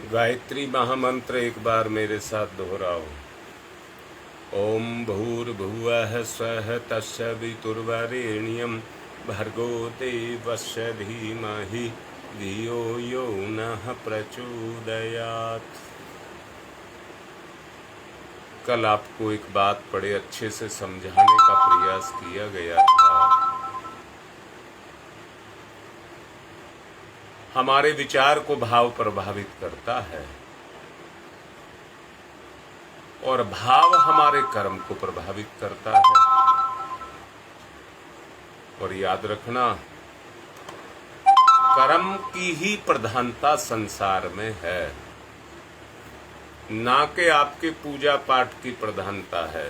गायत्री महामंत्र एक बार मेरे साथ दोहराओ। ओम भूर्भुवः स्वः तस्य वितुर्वरेण्यं भर्गो देवस्य धीमहि धियो यो नः प्रचोदयात्। कल आपको एक बात बड़े अच्छे से समझाने का प्रयास किया गया था। हमारे विचार को भाव प्रभावित करता है और भाव हमारे कर्म को प्रभावित करता है। और याद रखना, कर्म की ही प्रधानता संसार में है, ना कि आपके पूजा पाठ की प्रधानता है।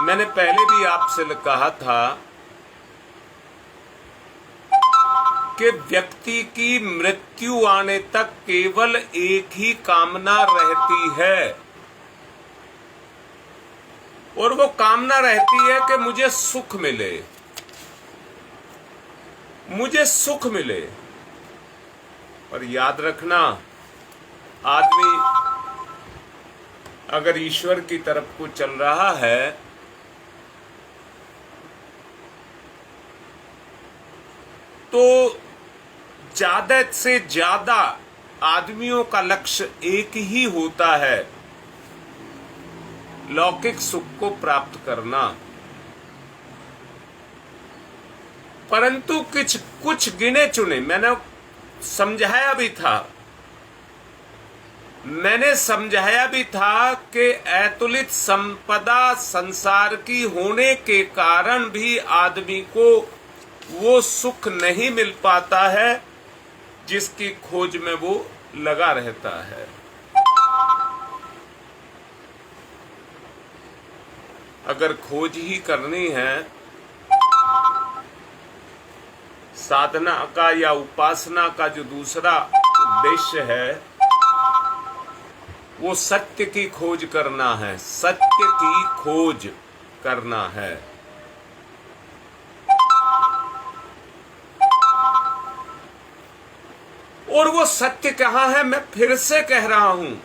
मैंने पहले भी आपसे कहा था कि व्यक्ति की मृत्यु आने तक केवल एक ही कामना रहती है, और वो कामना रहती है कि मुझे सुख मिले, मुझे सुख मिले। और याद रखना, आदमी अगर ईश्वर की तरफ को चल रहा है तो ज्यादा से ज्यादा आदमियों का लक्ष्य एक ही होता है, लौकिक सुख को प्राप्त करना। परंतु कुछ गिने चुने, मैंने समझाया भी था कि अतुलित संपदा संसार की होने के कारण भी आदमी को वो सुख नहीं मिल पाता है जिसकी खोज में वो लगा रहता है। अगर खोज ही करनी है साधना का या उपासना का, जो दूसरा उद्देश्य है वो सत्य की खोज करना है, सत्य की खोज करना है। और वो सत्य कहाँ है? मैं फिर से कह रहा हूं,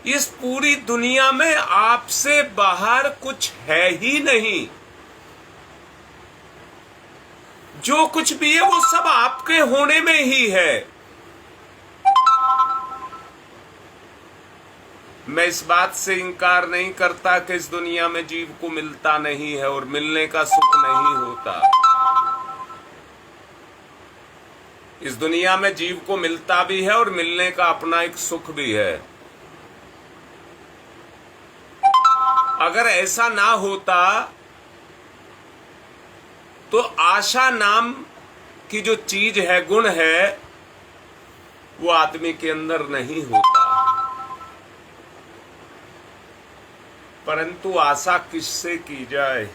इस पूरी दुनिया में आपसे बाहर कुछ है ही नहीं। जो कुछ भी है वो सब आपके होने में ही है। मैं इस बात से इंकार नहीं करता कि इस दुनिया में जीव को मिलता नहीं है और मिलने का सुख नहीं होता। इस दुनिया में जीव को मिलता भी है और मिलने का अपना एक सुख भी है। अगर ऐसा ना होता तो आशा नाम की जो चीज है, गुण है, वो आदमी के अंदर नहीं होता। परंतु आशा किससे की जाए?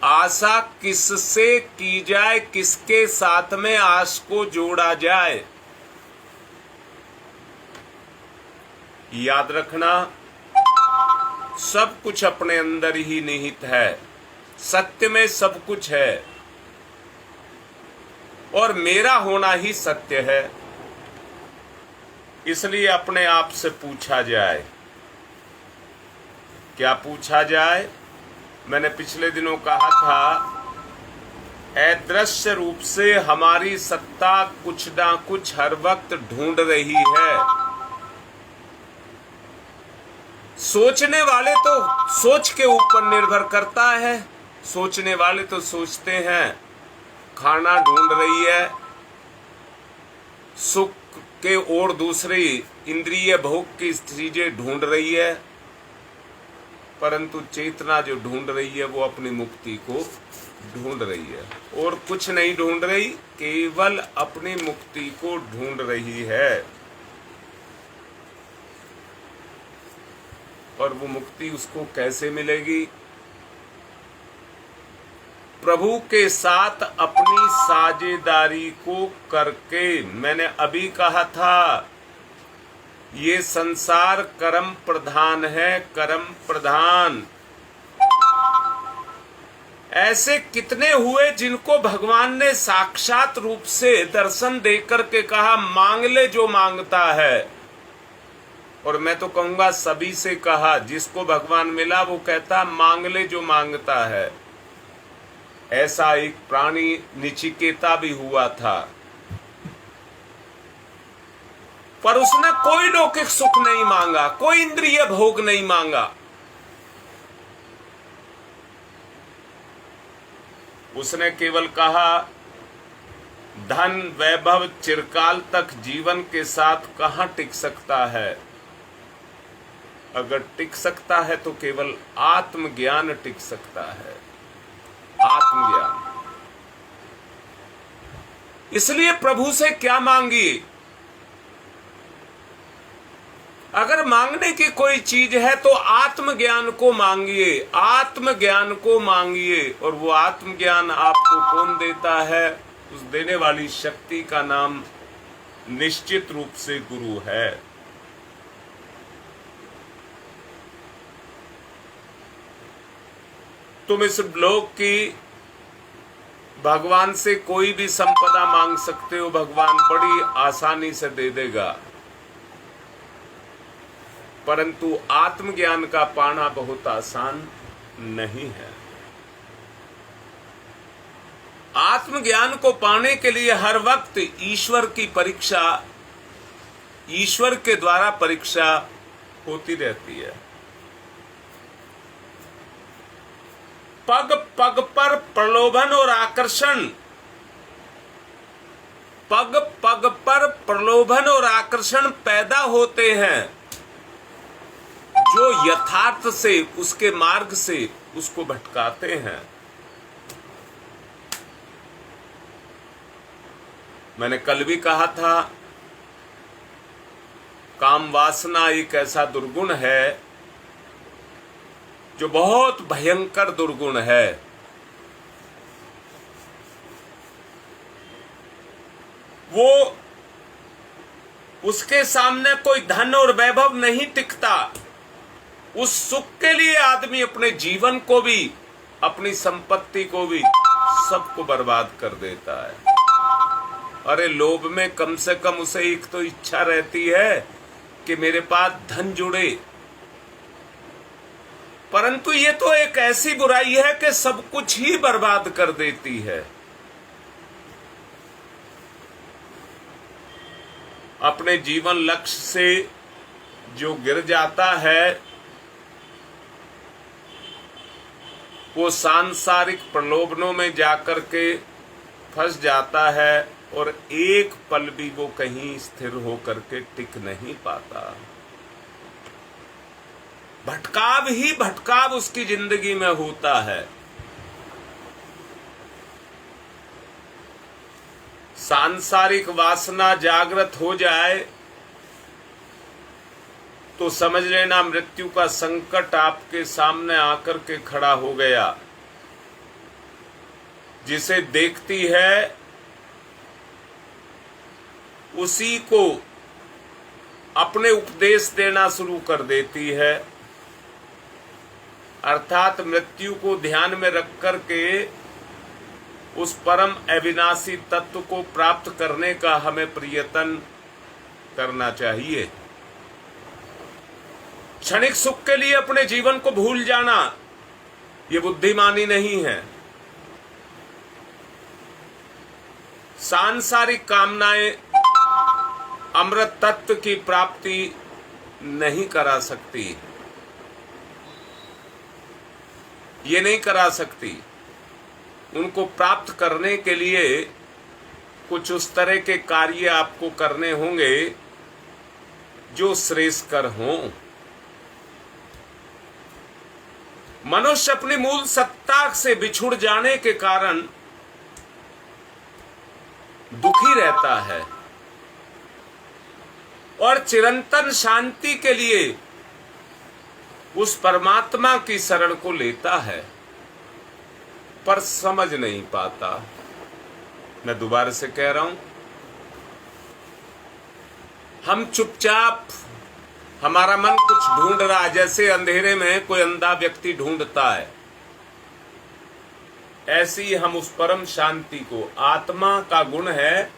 आशा किससे की जाए? किसके साथ में आस को जोड़ा जाए? याद रखना, सब कुछ अपने अंदर ही निहित है। सत्य में सब कुछ है और मेरा होना ही सत्य है। इसलिए अपने आप से पूछा जाए। क्या पूछा जाए? मैंने पिछले दिनों कहा था, अदृश्य रूप से हमारी सत्ता कुछ ना कुछ हर वक्त ढूंढ रही है। सोचने वाले तो सोच के ऊपर निर्भर करता है। सोचने वाले तो सोचते हैं खाना ढूंढ रही है, सुख के और दूसरी इंद्रिय भोग की चीजें ढूंढ रही है। परंतु चेतना जो ढूंढ रही है वो अपनी मुक्ति को ढूंढ रही है, और कुछ नहीं ढूंढ रही, केवल अपनी मुक्ति को ढूंढ रही है। और वो मुक्ति उसको कैसे मिलेगी? प्रभु के साथ अपनी साझेदारी को करके। मैंने अभी कहा था, ये संसार कर्म प्रधान है, कर्म प्रधान। ऐसे कितने हुए जिनको भगवान ने साक्षात रूप से दर्शन देकर के कहा मांग ले जो मांगता है। और मैं तो कहूंगा सभी से कहा, जिसको भगवान मिला वो कहता मांग ले जो मांगता है। ऐसा एक प्राणी नचिकेता भी हुआ था, पर उसने कोई लौकिक सुख नहीं मांगा, कोई इंद्रिय भोग नहीं मांगा। उसने केवल कहा धन वैभव चिरकाल तक जीवन के साथ कहां टिक सकता है। अगर टिक सकता है तो केवल आत्मज्ञान टिक सकता है, आत्मज्ञान। इसलिए प्रभु से क्या मांगिए? अगर मांगने की कोई चीज है तो आत्मज्ञान को मांगिए, आत्मज्ञान को मांगिए। और वो आत्मज्ञान आपको कौन देता है? उस देने वाली शक्ति का नाम निश्चित रूप से गुरु है। तुम इस लोक की भगवान से कोई भी संपदा मांग सकते हो, भगवान बड़ी आसानी से दे देगा, परंतु आत्मज्ञान का पाना बहुत आसान नहीं है। आत्मज्ञान को पाने के लिए हर वक्त ईश्वर की परीक्षा, ईश्वर के द्वारा परीक्षा होती रहती है। पग पग पर प्रलोभन और आकर्षण, पग पग पर प्रलोभन और आकर्षण पैदा होते हैं जो यथार्थ से, उसके मार्ग से उसको भटकाते हैं। मैंने कल भी कहा था, काम वासना एक ऐसा दुर्गुण है जो बहुत भयंकर दुर्गुण है। वो, उसके सामने कोई धन और वैभव नहीं टिकता। उस सुख के लिए आदमी अपने जीवन को भी, अपनी संपत्ति को भी, सबको बर्बाद कर देता है। अरे लोभ में कम से कम उसे एक तो इच्छा रहती है कि मेरे पास धन जुड़े, परंतु ये तो एक ऐसी बुराई है कि सब कुछ ही बर्बाद कर देती है। अपने जीवन लक्ष्य से जो गिर जाता है वो सांसारिक प्रलोभनों में जाकर के फंस जाता है और एक पल भी वो कहीं स्थिर होकर के टिक नहीं पाता। भटकाव ही भटकाव उसकी जिंदगी में होता है। सांसारिक वासना जागृत हो जाए तो समझ लेना मृत्यु का संकट आपके सामने आकर के खड़ा हो गया। जिसे देखती है उसी को अपने उपदेश देना शुरू कर देती है। अर्थात मृत्यु को ध्यान में रख कर के उस परम अविनाशी तत्व को प्राप्त करने का हमें प्रयत्न करना चाहिए। क्षणिक सुख के लिए अपने जीवन को भूल जाना ये बुद्धिमानी नहीं है। सांसारिक कामनाएं अमृत तत्व की प्राप्ति नहीं करा सकती, ये नहीं करा सकती। उनको प्राप्त करने के लिए कुछ उस तरह के कार्य आपको करने होंगे जो श्रेयस्कर हों। मनुष्य अपनी मूल सत्ता से बिछुड़ जाने के कारण दुखी रहता है और चिरंतन शांति के लिए उस परमात्मा की शरण को लेता है, पर समझ नहीं पाता। मैं दोबारा से कह रहा हूं, हम चुपचाप, हमारा मन कुछ ढूंढ रहा है, जैसे अंधेरे में कोई अंधा व्यक्ति ढूंढता है। ऐसी हम उस परम शांति को, आत्मा का गुण है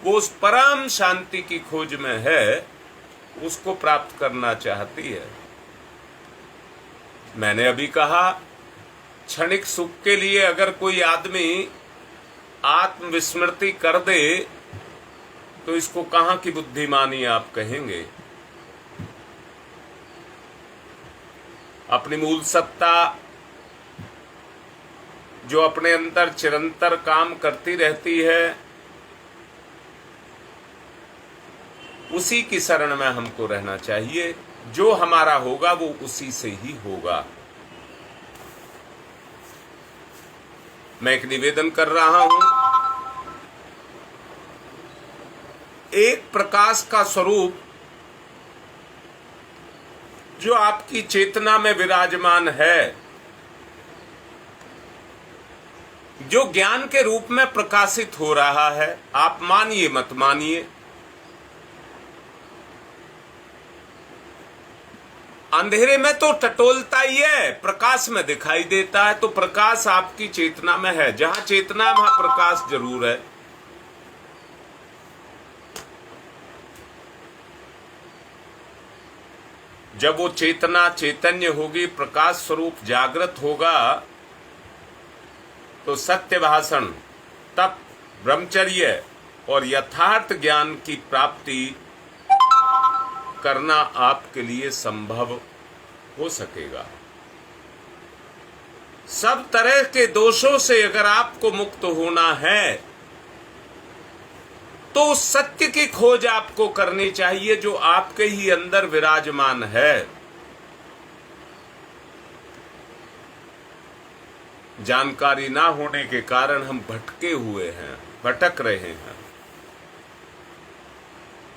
वो उस परम शांति की खोज में है, उसको प्राप्त करना चाहती है। मैंने अभी कहा, क्षणिक सुख के लिए अगर कोई आदमी आत्मविस्मृति कर दे तो इसको कहां की बुद्धिमानी आप कहेंगे। अपनी मूल सत्ता जो अपने अंदर चिरंतर काम करती रहती है, उसी की शरण में हमको रहना चाहिए। जो हमारा होगा वो उसी से ही होगा। मैं एक निवेदन कर रहा हूं, एक प्रकाश का स्वरूप जो आपकी चेतना में विराजमान है, जो ज्ञान के रूप में प्रकाशित हो रहा है, आप मानिए मत मानिए, अंधेरे में तो टटोलता ही है, प्रकाश में दिखाई देता है। तो प्रकाश आपकी चेतना में है, जहां चेतना वहां प्रकाश जरूर है। जब वो चेतना चैतन्य होगी, प्रकाश स्वरूप जागृत होगा, तो सत्य भाषण, तप, ब्रह्मचर्य और यथार्थ ज्ञान की प्राप्ति करना आपके लिए संभव हो सकेगा। सब तरह के दोषों से अगर आपको मुक्त होना है तो उस सत्य की खोज आपको करनी चाहिए जो आपके ही अंदर विराजमान है। जानकारी ना होने के कारण हम भटके हुए हैं, भटक रहे हैं।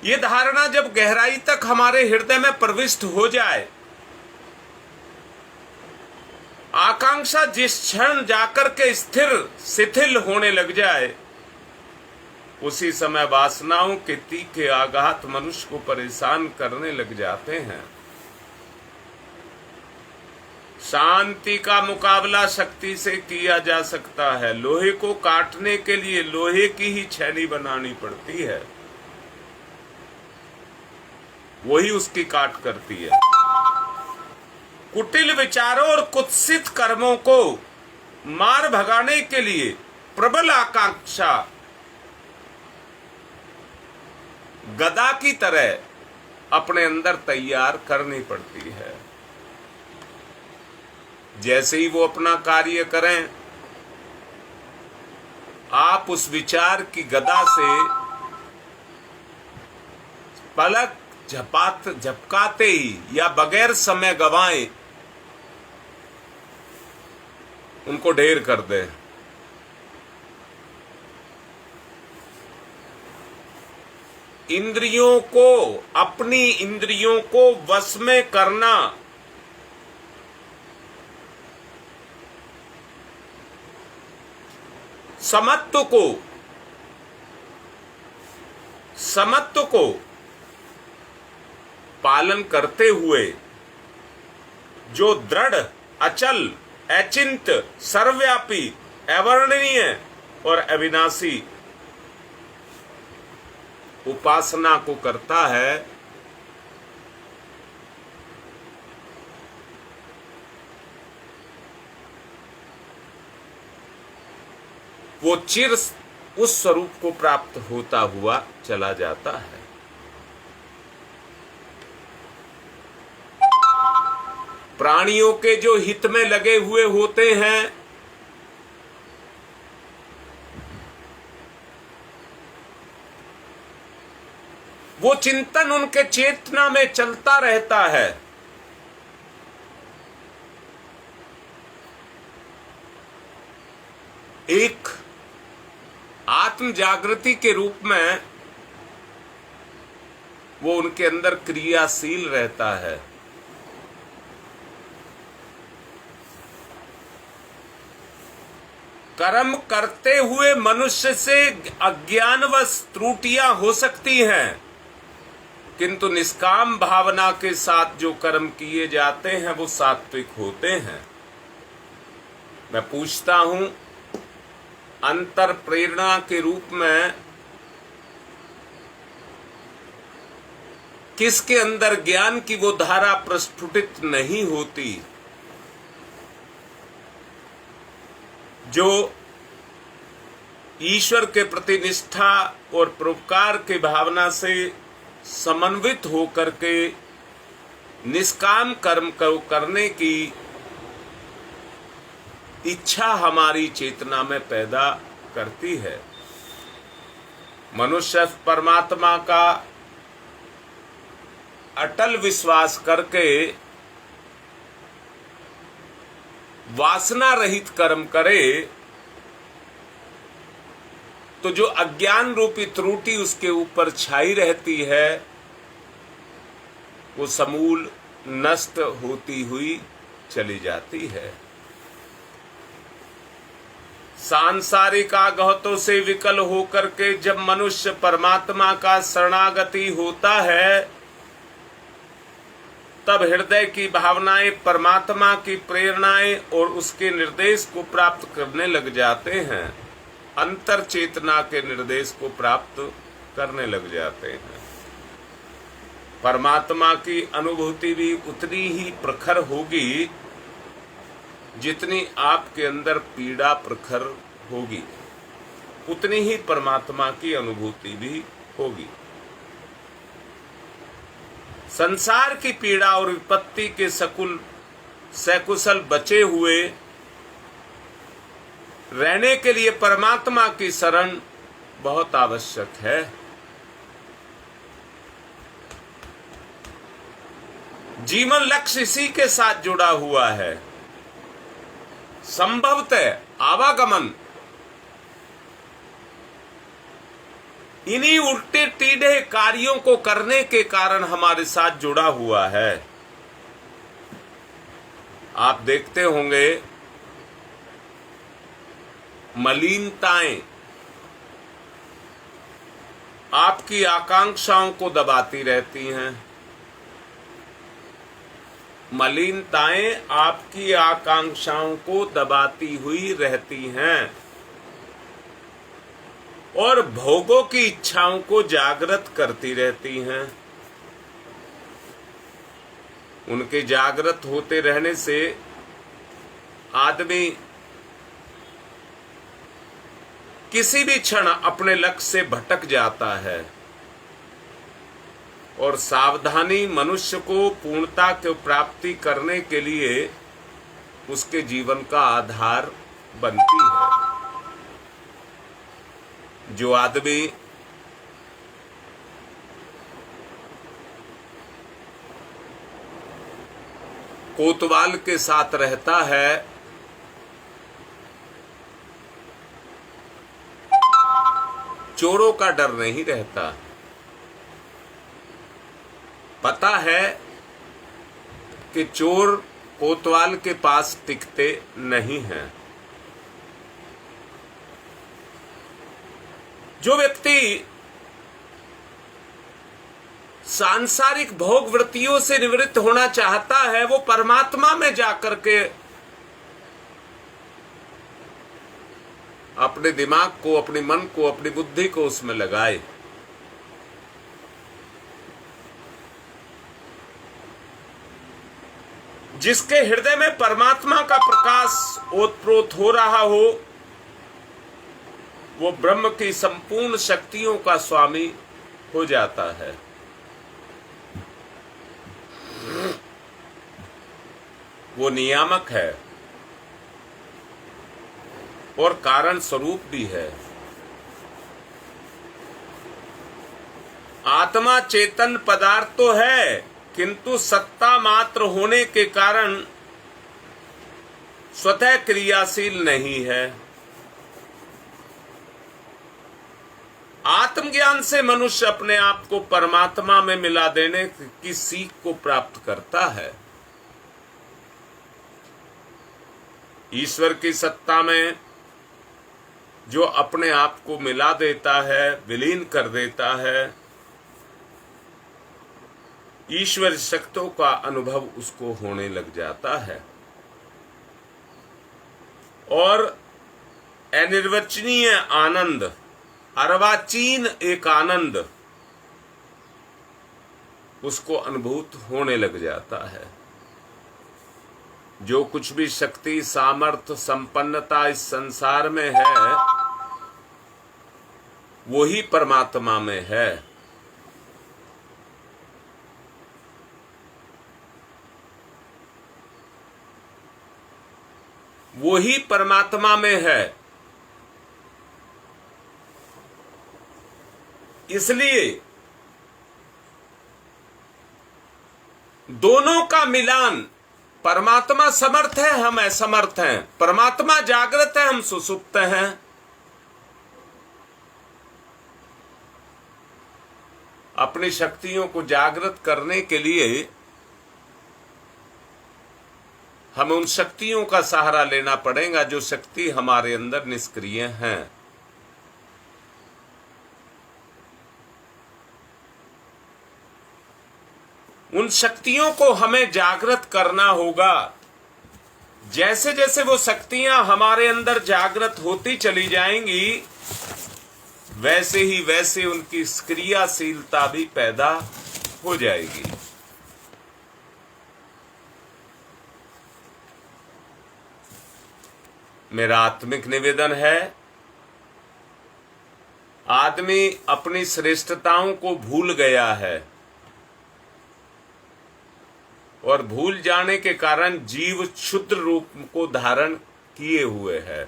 ये धारणा जब गहराई तक हमारे हृदय में प्रविष्ट हो जाए, आकांक्षा जिस क्षण जाकर के स्थिर शिथिल होने लग जाए, उसी समय वासनाओं के तीखे आघात मनुष्य को परेशान करने लग जाते हैं। शांति का मुकाबला शक्ति से किया जा सकता है। लोहे को काटने के लिए लोहे की ही छेनी बनानी पड़ती है, वही उसकी काट करती है। कुटिल विचारों और कुत्सित कर्मों को मार भगाने के लिए प्रबल आकांक्षा गदा की तरह अपने अंदर तैयार करनी पड़ती है। जैसे ही वो अपना कार्य करें, आप उस विचार की गदा से पलक झपकाते ही या बगैर समय गवाए उनको ढेर कर दे। इंद्रियों को, अपनी इंद्रियों को वश में करना समत्व को पालन करते हुए जो दृढ़, अचल, अचिंत, सर्वव्यापी, अवर्णनीय और अविनाशी उपासना को करता है, वो चिर उस स्वरूप को प्राप्त होता हुआ चला जाता है। प्राणियों के जो हित में लगे हुए होते हैं, वो चिंतन उनके चेतना में चलता रहता है। एक आत्म जागृति के रूप में वो उनके अंदर क्रियाशील रहता है। कर्म करते हुए मनुष्य से अज्ञानवश त्रुटियां हो सकती हैं, किंतु निष्काम भावना के साथ जो कर्म किए जाते हैं वो सात्विक होते हैं। मैं पूछता हूं, अंतर प्रेरणा के रूप में किसके अंदर ज्ञान की वो धारा प्रस्फुटित नहीं होती जो ईश्वर के प्रति निष्ठा और परोपकार की भावना से समन्वित होकर के निष्काम कर्म को करने की इच्छा हमारी चेतना में पैदा करती है। मनुष्य परमात्मा का अटल विश्वास करके वासना रहित कर्म करे तो जो अज्ञान रूपी त्रुटि उसके ऊपर छाई रहती है वो समूल नष्ट होती हुई चली जाती है। सांसारिक आगतों से विकल होकर के जब मनुष्य परमात्मा का शरणागति होता है तब हृदय की भावनाएं परमात्मा की प्रेरणाएं और उसके निर्देश को प्राप्त करने लग जाते हैं, अंतर चेतना के निर्देश को प्राप्त करने लग जाते हैं। परमात्मा की अनुभूति भी उतनी ही प्रखर होगी जितनी आपके अंदर पीड़ा प्रखर होगी, उतनी ही परमात्मा की अनुभूति भी होगी। संसार की पीड़ा और विपत्ति के सकुशल बचे हुए रहने के लिए परमात्मा की शरण बहुत आवश्यक है। जीवन लक्ष्य इसी के साथ जुड़ा हुआ है। संभवतः आवागमन इन्हीं उल्टे टीढ़े कार्यों को करने के कारण हमारे साथ जुड़ा हुआ है। आप देखते होंगे मलिनताएं आपकी आकांक्षाओं को दबाती रहती हैं। मलिनताएं आपकी आकांक्षाओं को दबाती हुई रहती हैं और भोगों की इच्छाओं को जागृत करती रहती हैं। उनके जागृत होते रहने से आदमी किसी भी क्षण अपने लक्ष्य से भटक जाता है और सावधानी मनुष्य को पूर्णता की प्राप्ति करने के लिए उसके जीवन का आधार बनती है। जो आदमी कोतवाल के साथ रहता है चोरों का डर नहीं रहता। पता है कि चोर कोतवाल के पास टिकते नहीं हैं। जो व्यक्ति सांसारिक भोग वृत्तियों से निवृत्त होना चाहता है वो परमात्मा में जाकर के अपने दिमाग को, अपने मन को, अपनी बुद्धि को उसमें लगाए। जिसके हृदय में परमात्मा का प्रकाश ओतप्रोत हो रहा हो वो ब्रह्म की संपूर्ण शक्तियों का स्वामी हो जाता है। वो नियामक है और कारण स्वरूप भी है। आत्मा चेतन पदार्थ तो है किंतु सत्ता मात्र होने के कारण स्वतः क्रियाशील नहीं है। आत्मज्ञान से मनुष्य अपने आप को परमात्मा में मिला देने की सीख को प्राप्त करता है। ईश्वर की सत्ता में जो अपने आप को मिला देता है, विलीन कर देता है, ईश्वर शक्तियों का अनुभव उसको होने लग जाता है और अनिर्वचनीय आनंद, अर्वाचीन एक आनंद उसको अनुभूत होने लग जाता है। जो कुछ भी शक्ति, सामर्थ्य, संपन्नता इस संसार में है वो ही परमात्मा में है। वो ही परमात्मा में है। इसलिए दोनों का मिलान, परमात्मा समर्थ है, हम असमर्थ हैं, परमात्मा जागृत है, हम सुसुप्त हैं। अपनी शक्तियों को जागृत करने के लिए हमें उन शक्तियों का सहारा लेना पड़ेगा जो शक्ति हमारे अंदर निष्क्रिय हैं। उन शक्तियों को हमें जागृत करना होगा। जैसे जैसे वो शक्तियां हमारे अंदर जागृत होती चली जाएंगी वैसे ही वैसे उनकी क्रियाशीलता भी पैदा हो जाएगी। मेरा आत्मिक निवेदन है, आदमी अपनी श्रेष्ठताओं को भूल गया है और भूल जाने के कारण जीव क्षुद्र रूप को धारण किए हुए है।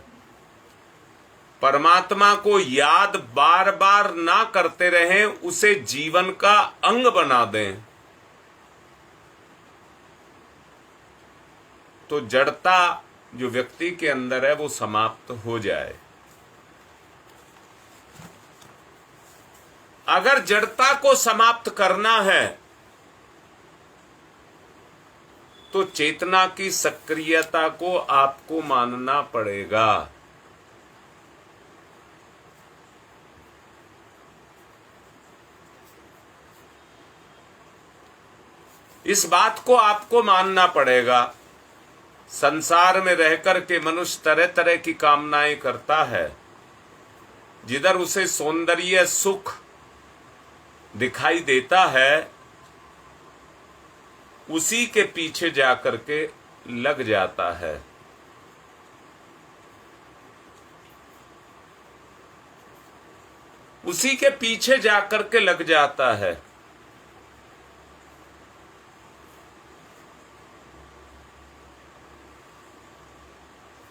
परमात्मा को याद बार बार ना करते रहें, उसे जीवन का अंग बना दें तो जड़ता जो व्यक्ति के अंदर है वो समाप्त हो जाए। अगर जड़ता को समाप्त करना है तो चेतना की सक्रियता को आपको मानना पड़ेगा। इस बात को आपको मानना पड़ेगा। संसार में रहकर के मनुष्य तरह तरह की कामनाएं करता है। जिधर उसे सौंदर्य, सुख दिखाई देता है उसी के पीछे जाकर के लग जाता है। उसी के पीछे जाकर के लग जाता है।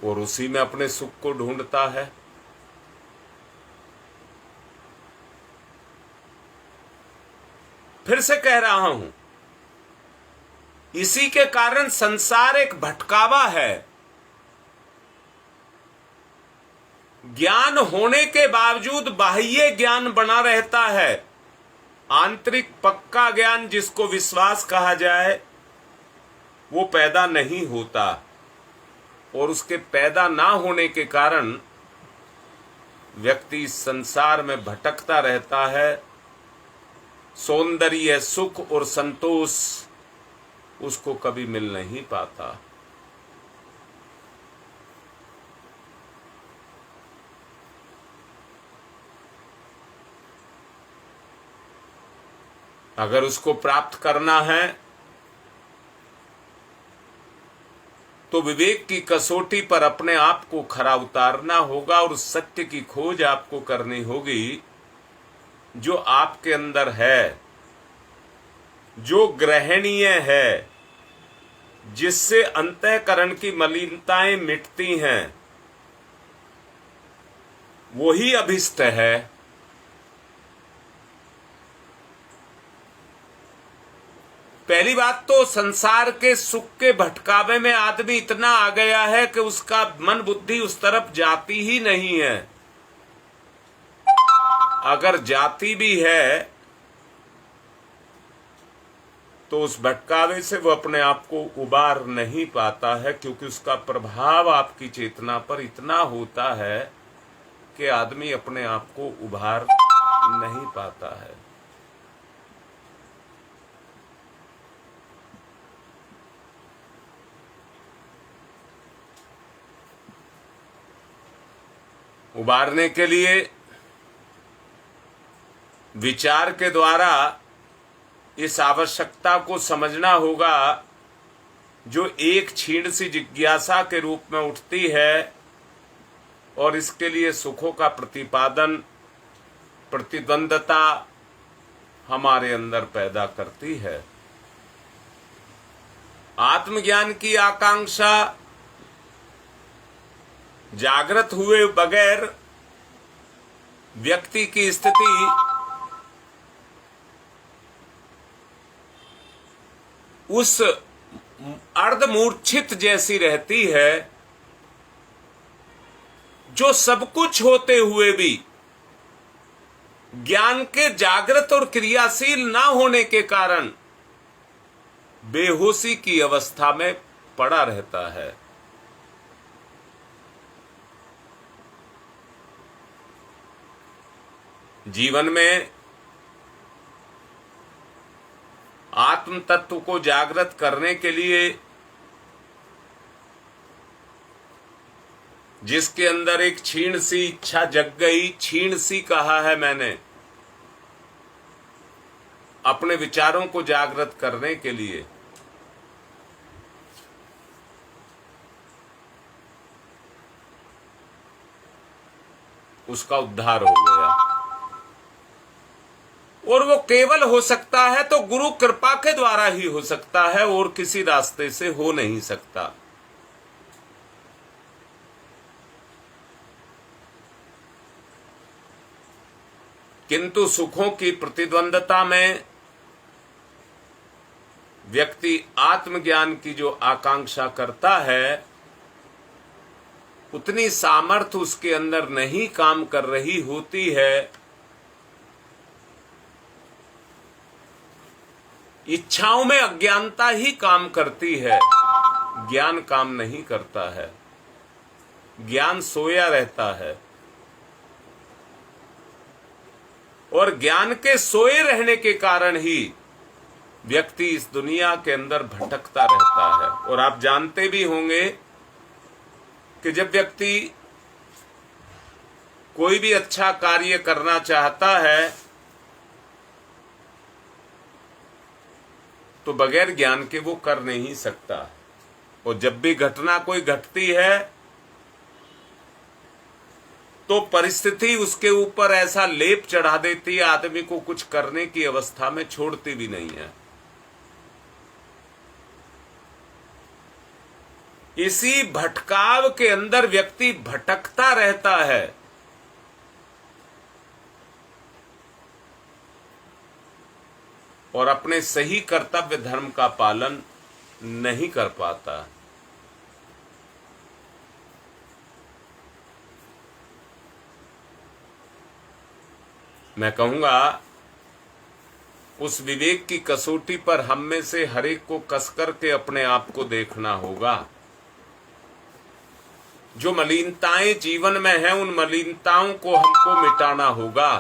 और उसी में अपने सुख को ढूंढता है। फिर से कह रहा हूं, इसी के कारण संसार एक भटकावा है। ज्ञान होने के बावजूद बाह्य ज्ञान बना रहता है। आंतरिक पक्का ज्ञान जिसको विश्वास कहा जाए वो पैदा नहीं होता और उसके पैदा ना होने के कारण व्यक्ति संसार में भटकता रहता है। सौंदर्य, सुख और संतोष उसको कभी मिल नहीं पाता। अगर उसको प्राप्त करना है तो विवेक की कसौटी पर अपने आप को खरा उतारना होगा और उस सत्य की खोज आपको करनी होगी जो आपके अंदर है, जो ग्रहणीय है, जिससे अंतःकरण की मलिनताएं मिटती हैं, वही अभिष्ट है। पहली बात तो संसार के सुख के भटकावे में आदमी इतना आ गया है कि उसका मन बुद्धि उस तरफ जाती ही नहीं है। अगर जाती भी है तो उस भटकावे से वो अपने आप को उबार नहीं पाता है, क्योंकि उसका प्रभाव आपकी चेतना पर इतना होता है कि आदमी अपने आप को उबार नहीं पाता है। उबारने के लिए विचार के द्वारा इस आवश्यकता को समझना होगा जो एक क्षीण सी जिज्ञासा के रूप में उठती है और इसके लिए सुखों का प्रतिपादन, प्रतिद्वंदता हमारे अंदर पैदा करती है। आत्मज्ञान की आकांक्षा जागृत हुए बगैर व्यक्ति की स्थिति उस अर्धमूर्छित जैसी रहती है जो सब कुछ होते हुए भी ज्ञान के जागृत और क्रियाशील ना होने के कारण बेहोशी की अवस्था में पड़ा रहता है। जीवन में आत्म तत्व को जागृत करने के लिए जिसके अंदर एक क्षीण सी इच्छा जग गई, क्षीण सी कहा है मैंने, अपने विचारों को जागृत करने के लिए उसका उद्धार हो गया। और वो केवल हो सकता है तो गुरु कृपा के द्वारा ही हो सकता है और किसी रास्ते से हो नहीं सकता। किंतु सुखों की प्रतिद्वंदता में व्यक्ति आत्मज्ञान की जो आकांक्षा करता है उतनी सामर्थ्य उसके अंदर नहीं काम कर रही होती है। इच्छाओं में अज्ञानता ही काम करती है, ज्ञान काम नहीं करता है, ज्ञान सोया रहता है। और ज्ञान के सोए रहने के कारण ही व्यक्ति इस दुनिया के अंदर भटकता रहता है। और आप जानते भी होंगे कि जब व्यक्ति कोई भी अच्छा कार्य करना चाहता है तो बगैर ज्ञान के वो कर नहीं सकता। और जब भी घटना कोई घटती है तो परिस्थिति उसके ऊपर ऐसा लेप चढ़ा देती है, आदमी को कुछ करने की अवस्था में छोड़ती भी नहीं है। इसी भटकाव के अंदर व्यक्ति भटकता रहता है। और अपने सही कर्तव्य धर्म का पालन नहीं कर पाता। मैं कहूंगा उस विवेक की कसौटी पर हम में से हर एक को कसकर के अपने आप को देखना होगा। जो मलिनताएं जीवन में हैं उन मलिनताओं को हमको मिटाना होगा।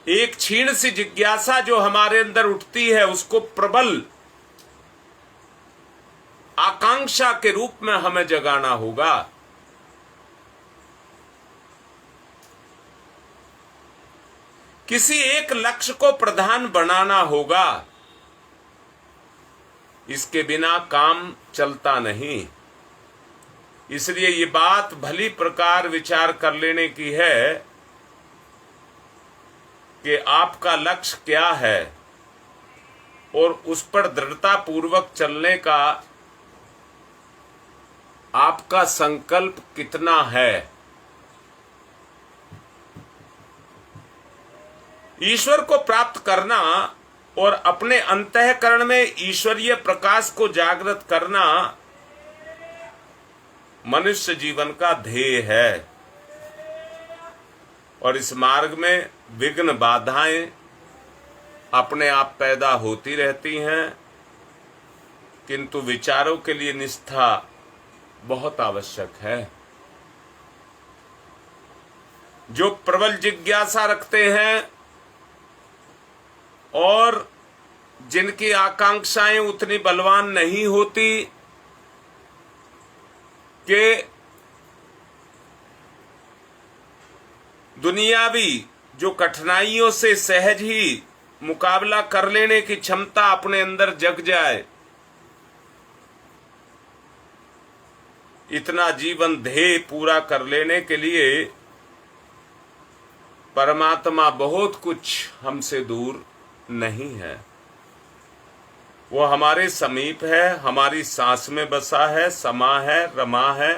एक क्षीण सी जिज्ञासा जो हमारे अंदर उठती है उसको प्रबल आकांक्षा के रूप में हमें जगाना होगा। किसी एक लक्ष्य को प्रधान बनाना होगा। इसके बिना काम चलता नहीं। इसलिए ये बात भली प्रकार विचार कर लेने की है कि आपका लक्ष्य क्या है और उस पर दृढ़ता पूर्वक चलने का आपका संकल्प कितना है। ईश्वर को प्राप्त करना और अपने अंतःकरण में ईश्वरीय प्रकाश को जागृत करना मनुष्य जीवन का ध्येय है। और इस मार्ग में विघ्न बाधाएं अपने आप पैदा होती रहती हैं, किंतु विचारों के लिए निष्ठा बहुत आवश्यक है। जो प्रबल जिज्ञासा रखते हैं और जिनकी आकांक्षाएं उतनी बलवान नहीं होती, कि दुनियावी जो कठिनाइयों से सहज ही मुकाबला कर लेने की क्षमता अपने अंदर जग जाए, इतना जीवन ध्येय पूरा कर लेने के लिए परमात्मा बहुत कुछ हमसे दूर नहीं है। वो हमारे समीप है, हमारी सांस में बसा है, समा है, रमा है।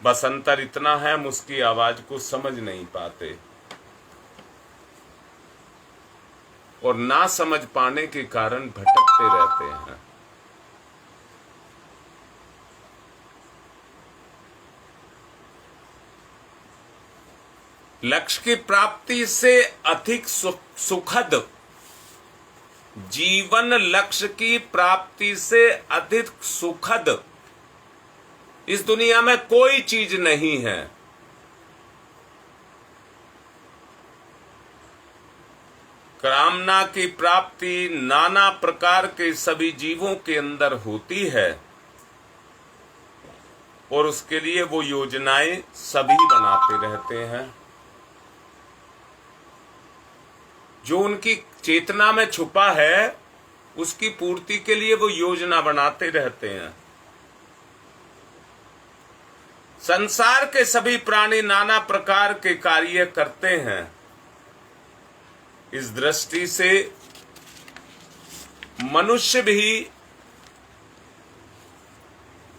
बस अंतर इतना है, हम उसकी आवाज को समझ नहीं पाते, और ना समझ पाने के कारण भटकते रहते हैं। लक्ष्य की प्राप्ति से अधिक सुखद, जीवन लक्ष्य की प्राप्ति से अधिक सुखद इस दुनिया में कोई चीज नहीं है। कामना की प्राप्ति नाना प्रकार के सभी जीवों के अंदर होती है, और उसके लिए वो योजनाएं सभी बनाते रहते हैं। जो उनकी चेतना में छुपा है, उसकी पूर्ति के लिए वो योजना बनाते रहते हैं। संसार के सभी प्राणी नाना प्रकार के कार्य करते हैं। इस दृष्टि से मनुष्य भी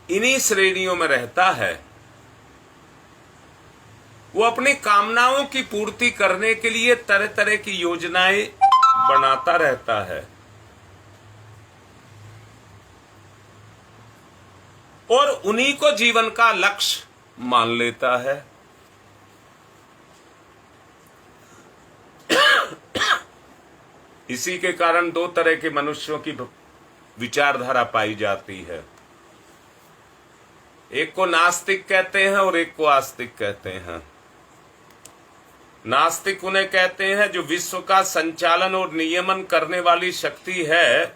इन्हीं श्रेणियों में रहता है। वो अपनी कामनाओं की पूर्ति करने के लिए तरह तरह की योजनाएं बनाता रहता है, और उन्हीं को जीवन का लक्ष्य मान लेता है। इसी के कारण दो तरह के मनुष्यों की विचारधारा पाई जाती है। एक को नास्तिक कहते हैं और एक को आस्तिक कहते हैं। नास्तिक उन्हें कहते हैं जो विश्व का संचालन और नियमन करने वाली शक्ति है,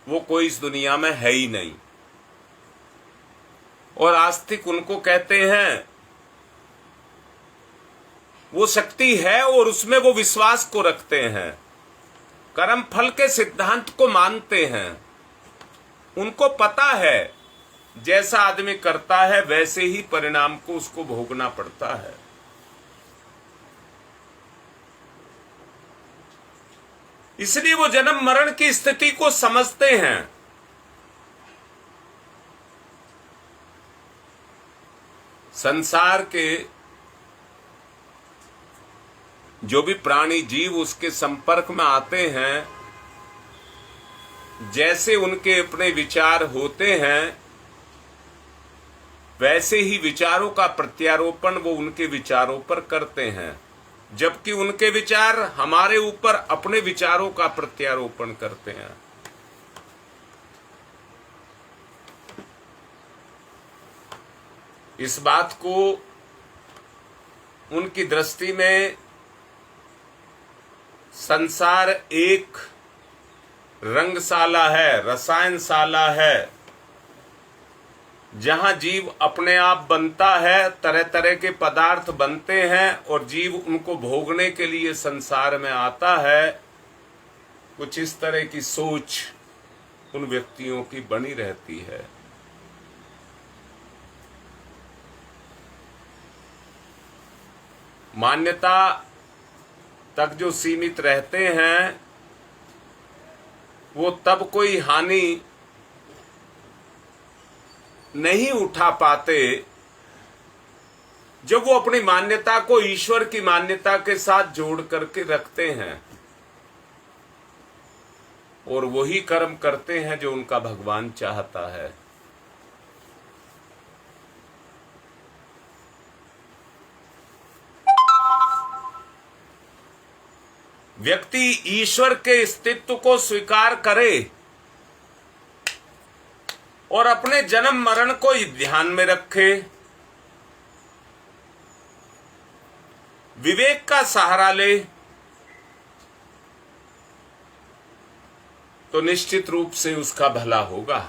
वो कोई इस दुनिया में है ही नहीं। और आस्तिक उनको कहते हैं वो शक्ति है और उसमें वो विश्वास को रखते हैं, कर्म फल के सिद्धांत को मानते हैं। उनको पता है जैसा आदमी करता है वैसे ही परिणाम को उसको भोगना पड़ता है। इसलिए वो जन्म मरण की स्थिति को समझते हैं। संसार के जो भी प्राणी जीव उसके संपर्क में आते हैं, जैसे उनके अपने विचार होते हैं, वैसे ही विचारों का प्रत्यारोपण वो उनके विचारों पर करते हैं, जबकि उनके विचार हमारे ऊपर अपने विचारों का प्रत्यारोपण करते हैं। इस बात को उनकी दृष्टि में संसार एक रंगशाला है, रसायनशाला है, जहां जीव अपने आप बनता है, तरह तरह के पदार्थ बनते हैं और जीव उनको भोगने के लिए संसार में आता है। कुछ इस तरह की सोच उन व्यक्तियों की बनी रहती है। मान्यता तक जो सीमित रहते हैं, वो तब कोई हानि नहीं उठा पाते जब वो अपनी मान्यता को ईश्वर की मान्यता के साथ जोड़ करके रखते हैं और वही कर्म करते हैं जो उनका भगवान चाहता है। व्यक्ति ईश्वर के अस्तित्व को स्वीकार करे और अपने जन्म मरण को ध्यान में रखे, विवेक का सहारा ले, तो निश्चित रूप से उसका भला होगा,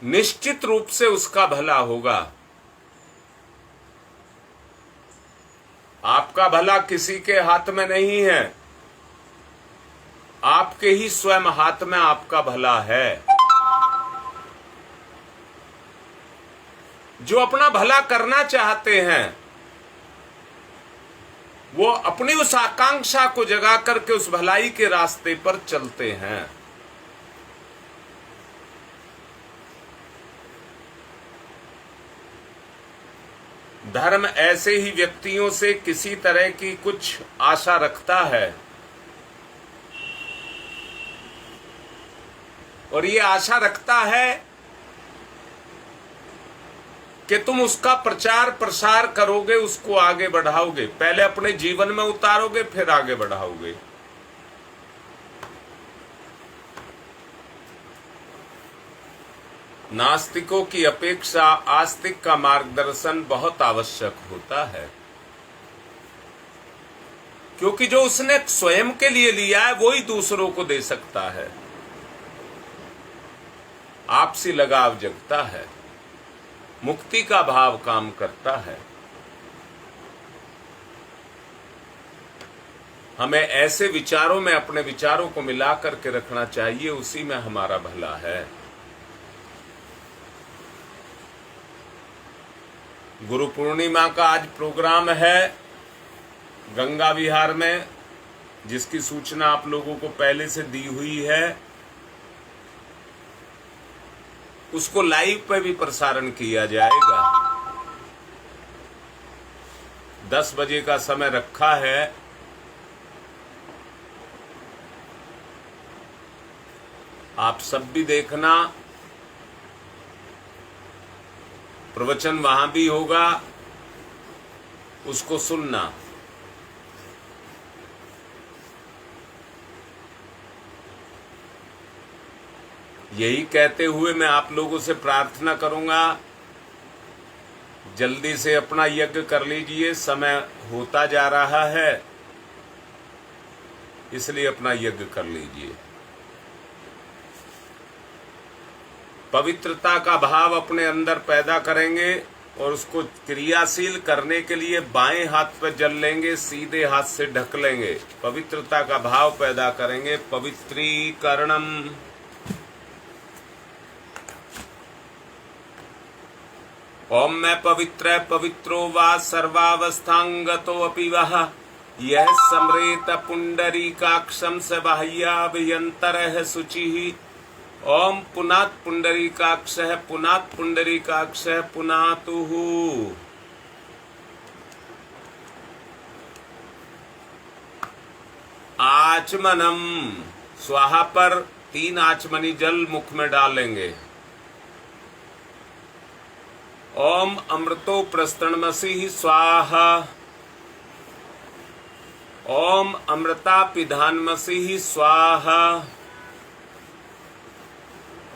निश्चित रूप से उसका भला होगा। आपका भला किसी के हाथ में नहीं है, आपके ही स्वयं हाथ में आपका भला है। जो अपना भला करना चाहते हैं वो अपनी उस आकांक्षा को जगा करके उस भलाई के रास्ते पर चलते हैं। धर्म ऐसे ही व्यक्तियों से किसी तरह की कुछ आशा रखता है और ये आशा रखता है कि तुम उसका प्रचार प्रसार करोगे, उसको आगे बढ़ाओगे, पहले अपने जीवन में उतारोगे फिर आगे बढ़ाओगे। नास्तिकों की अपेक्षा आस्तिक का मार्गदर्शन बहुत आवश्यक होता है, क्योंकि जो उसने स्वयं के लिए लिया है वो ही दूसरों को दे सकता है। आपसी लगाव जगता है, मुक्ति का भाव काम करता है। हमें ऐसे विचारों में अपने विचारों को मिला करके रखना चाहिए, उसी में हमारा भला है। गुरु पूर्णिमा का आज प्रोग्राम है गंगा विहार में, जिसकी सूचना आप लोगों को पहले से दी हुई है। उसको लाइव पे भी प्रसारण किया जाएगा। 10 बजे का समय रखा है। आप सब भी देखना, प्रवचन वहां भी होगा, उसको सुनना। यही कहते हुए मैं आप लोगों से प्रार्थना करूंगा, जल्दी से अपना यज्ञ कर लीजिए, समय होता जा रहा है, इसलिए अपना यज्ञ कर लीजिए। पवित्रता का भाव अपने अंदर पैदा करेंगे और उसको क्रियाशील करने के लिए बाएं हाथ पर जल लेंगे, सीधे हाथ से ढक लेंगे। पवित्रता का भाव पैदा करेंगे। पवित्रीकरणम। ओम मैं पवित्र पवित्रो वा सर्वावस्थांगतो अपि वह यह समरेत पुंडरीकाक्षम स बाह्याभ्यंतरः शुचिः। ओम पुनात् पुंडरीकाक्षः पुनात् पुंडरीकाक्षः पुनातुः। आचमनम। स्वाहा पर 3 आचमनी जल मुख में डालेंगे। ओम अमृतो प्रस्तणमसि स्वाहा। ओम अमृता पिधानमसि स्वाहा।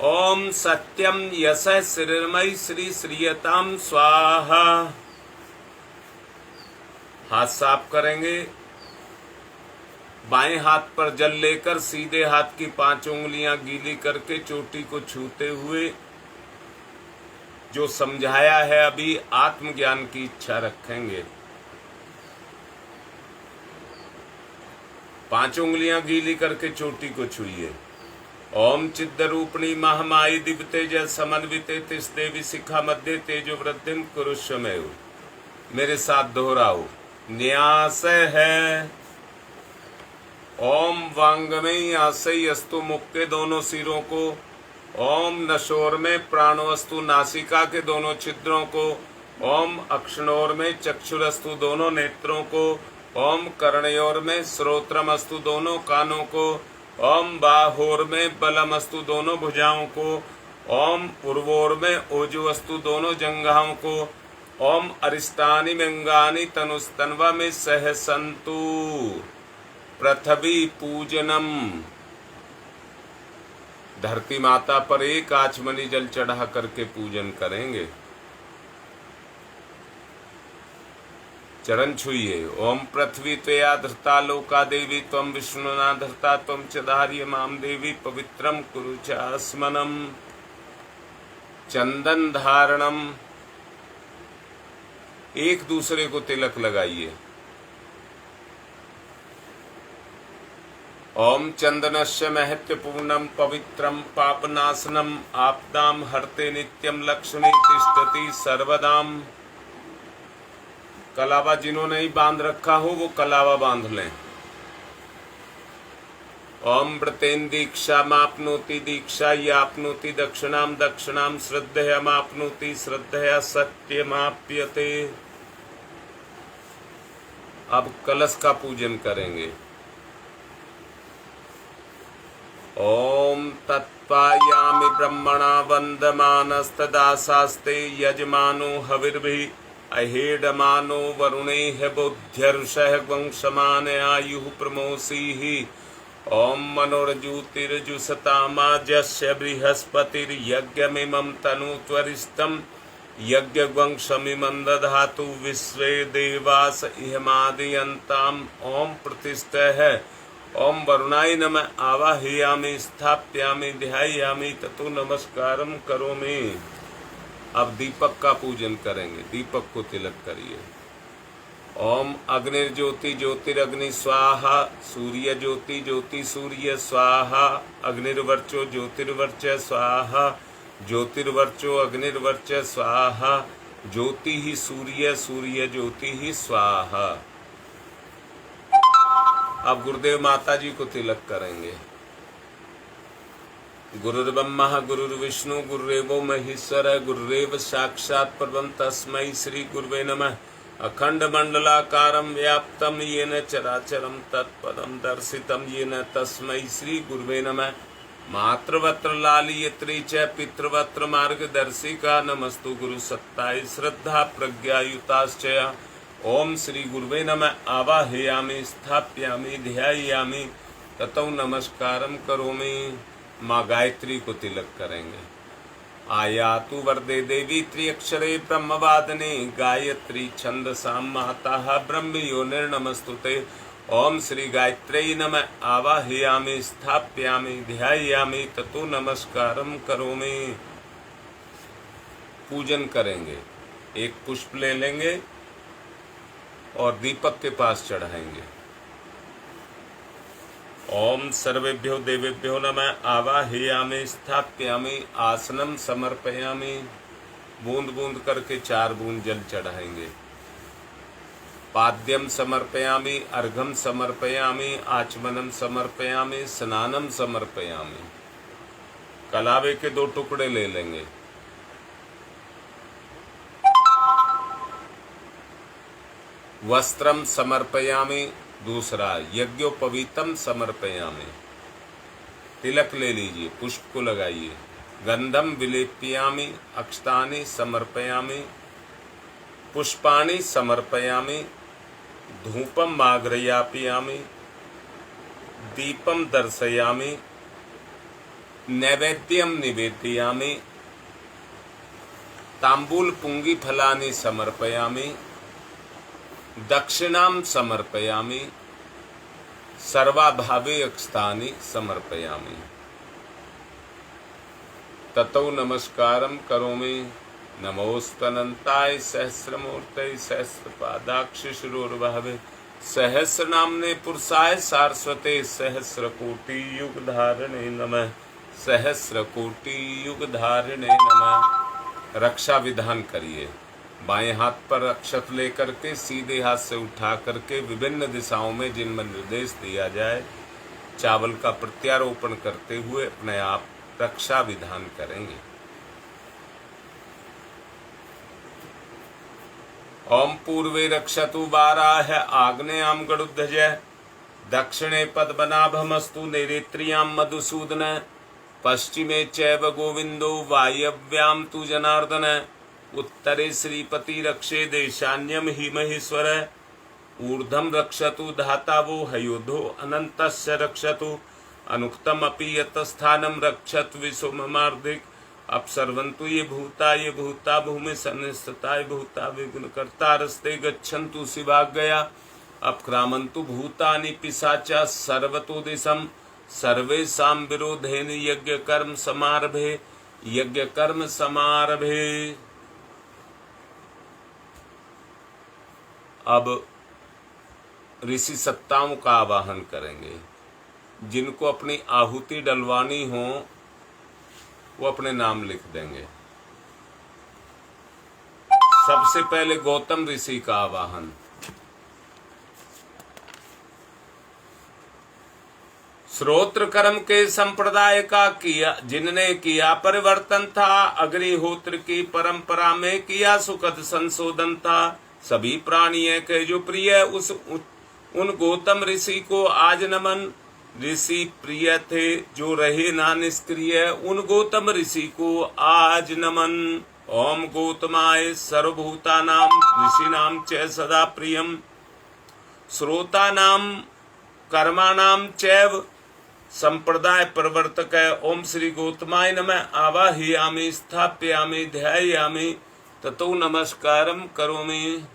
ओम सत्यम यश श्रीर्मयी श्री श्रीयताम स्वाहा। हाथ साफ करेंगे। बाएं हाथ पर जल लेकर सीधे हाथ की 5 उंगलियां गीली करके चोटी को छूते हुए जो समझाया है अभी आत्मज्ञान की इच्छा रखेंगे। 5 उंगलियां गीली करके चोटी को छुइए। ओम चिद्ध रूपणी महामाई दिव्य तेज समन्विते तिस देवी शिखा मध्य तेजो वृद्धिम कुरुष्वमेव। मेरे साथ दोहराओ। न्यास है। ओम वांगमयी आसई अस्तु मुख के दोनों सिरों को। ओम नशोर में प्राणोस्तु नासिका के दोनों छिद्रों को। ओम अक्षणोर में चक्षुरस्तु दोनों नेत्रों को। ओम कर्णयोर में श्रोत्रमस्तु दोनों कानों को। ओम बाहोर में बलमस्तु दोनों भुजाओं को। ओम पूर्वोर में ओजुवस्तु दोनों जंघाओं को। ओम अरिष्टानि मंगानि तनुस्तन्वा में सहसंतु। पृथ्वी पूजनम। धरती माता पर 1 आचमनी जल चढ़ा करके पूजन करेंगे। चरण छुइए। ओम पृथ्वी त्वया धृता लोका देवी त्वं विष्णुना धृता त्वं च धार्य माम देवी पवित्रम कुरु च आस्मनम। चंदन धारणम, एक दूसरे को तिलक लगाइए। ओम चंदनस्य महत्वपूर्णम पवित्रम पापनाशनम आपदाम हरते नित्यम लक्ष्मी तिष्ठति सर्वदाम। कलावा जिन्होंने ही बांध रखा हो वो कलावा बांध लें। ओम व्रतेन दीक्षा मापनोति दीक्षा यापनोति दक्षिणाम दक्षिणाम श्रद्धया मापनोति श्रद्धया सत्यमाप्यते। अब कलश का पूजन करेंगे। ओम तत्पायामि ब्रह्मणा वंदमानस्तदासास्ते यजमानो हविर्भिः अहेडमानो वरुणेह बुद्ध्यर्षः वंशमान आयुः प्रमोसीः। ओम मनोरज्योतिर्जुषतामाजस्य बृहस्पतिर्यज्ञमिमं तनुत्वरिष्ठं यज्ञवंशमिमं दधातु विश्वे देवास इहमादयन्ताम्। ओम प्रतिष्ठः। ओम वरुणाय नमः आवाहयामि स्थाप्यामि ध्यायामि ततो नमस्कारम करोमि। अब दीपक का पूजन करेंगे। दीपक को तिलक करिए। ओम अग्निर्ज्योति ज्योतिरग्नि स्वाहा सूर्य ज्योति ज्योति सूर्य स्वाहा अग्निर्वर्चो ज्योतिर्वर्च स्वाहा ज्योतिर्वर्चो अग्निर्वर्च स्वाहा ज्योति ही सूर्य सूर्य ज्योति ही स्वाहा। अब गुरुदेव माता जी को तिलक करेंगे। गुरुर्ब्रह्मा गुरुर्विष्णु गुरुरेवो महेश्वर गुरुरेव साक्षात् परब्रह्म तस्मै श्री गुरुवे नमः। अखंड मंडलाकारं व्याप्तं येन चराचरं तत्पदं दर्शितं येन तस्मै श्री गुरुवे नमः। मातृवत्र लालयित्री च पितृवत्र मार्गदर्शिका नमस्तु गुरु सत्ताय श्रद्धा प्रज्ञायुताश्च। ओम श्री गुरुवे नमः आवाहयामि स्थाप्यामि ध्यायामि ततो नमस्कारम करोमि। माँ गायत्री को तिलक करेंगे। आयातु वरदे देवी त्र्यक्षरे ब्रह्मवादने गायत्री छंदसां माता ब्रह्म योनिर्नमस्तुते। ओम श्री गायत्र्यै नमः आवाहयामि स्थाप्यामि ध्यायामि ततो नमस्कारम करोमि। पूजन करेंगे। एक पुष्प ले लेंगे और दीपक के पास चढ़ाएंगे। ओम सर्वेभ्यो देवेभ्यो नमः आवाहयामि स्थाप्यामि आसनम समर्पयामि। बूंद बूंद करके 4 बूंद जल चढ़ाएंगे। पाद्यम समर्पयामि अर्घम समर्पयामि आचमनम समर्पयामि स्नानम समर्पयामि। कलावे के 2 टुकड़े ले लेंगे। वस्त्रम समर्पयामि दूसरा यज्ञोपवीतम समर्पयामि। तिलक ले लीजिए, पुष्प को लगाइए। गंधम विलेप्यामि अक्षतानि समर्पयामि पुष्पाणि समर्पयामि धूपम आग्रयापयामि दीपम दर्शयामि नैवेद्यम निवेदयामि तांबूल पुंगी फलानि समर्पयामि दक्षिणां समर्पयामि सर्वाभावे अक्षतानि समर्पयामि ततो नमस्कारं करोमि। नमोस्तनन्ताय सहस्रमूर्तये सहस्रपादाक्ष शिरोर्भावे सहस्रनाम्ने पुरुषाय सारस्वते सहस्रकोटि युगधारिणे नमः सहस्रकोटि युगधारिणे नमः। रक्षा विधान करिए। बाएं हाथ पर अक्षत लेकर के सीधे हाथ से उठा करके विभिन्न दिशाओं में जिनमें निर्देश दिया जाए चावल का प्रत्यारोपण करते हुए अपने आप रक्षा विधान करेंगे। ओम पूर्वे रक्षतु वाराह आग्नेयाम गरुध्वज दक्षिणे पद्मनाभमस्तु नैऋत्यां मधुसूदन पश्चिमे चैव गोविंदो वायव्यां तु जनार्दन उत्तरे श्रीपति रक्षे देशान्यम हि महेश्वर ऊर्ध्वं रक्षतु धाता वो हयोधो अनन्तस्य रक्षतु अनुक्तम अपि यतस्थानं रक्षत विशुममार्धिक अपसर्वन्तु ये भूता भूमि सन्निस्थिताय भूता विघ्न कर्ता रस्ते गच्छन्तु शिवाग गया अपक्रामन्तु भूतानि पिशाचा सर्वतो दिशम सर्वेषां विरोधेन यज्ञ कर्म समारभे। अब ऋषि सत्ताओं का आवाहन करेंगे। जिनको अपनी आहुति डलवानी हो वो अपने नाम लिख देंगे। सबसे पहले गौतम ऋषि का आवाहन। श्रोत्र कर्म के संप्रदाय का किया जिनने किया परिवर्तन था, अग्निहोत्र की परंपरा में किया सुखद संशोधन था। सभी प्राणियों के जो प्रिय उन गौतम ऋषि को आज नमन। ऋषि प्रिय थे जो रहे ना निष्क्रिय, उन गौतम ऋषि को आज नमन। ओम गौतमाय सर्वभूतानां ऋषीणां च सदा प्रियम श्रोतानां कर्माणां चैव संप्रदाय प्रवर्तक। ओम श्री गौतमाय नमः। आवाहयामि स्थापयामि ध्यायामि ततो नमस्कारम करोमि।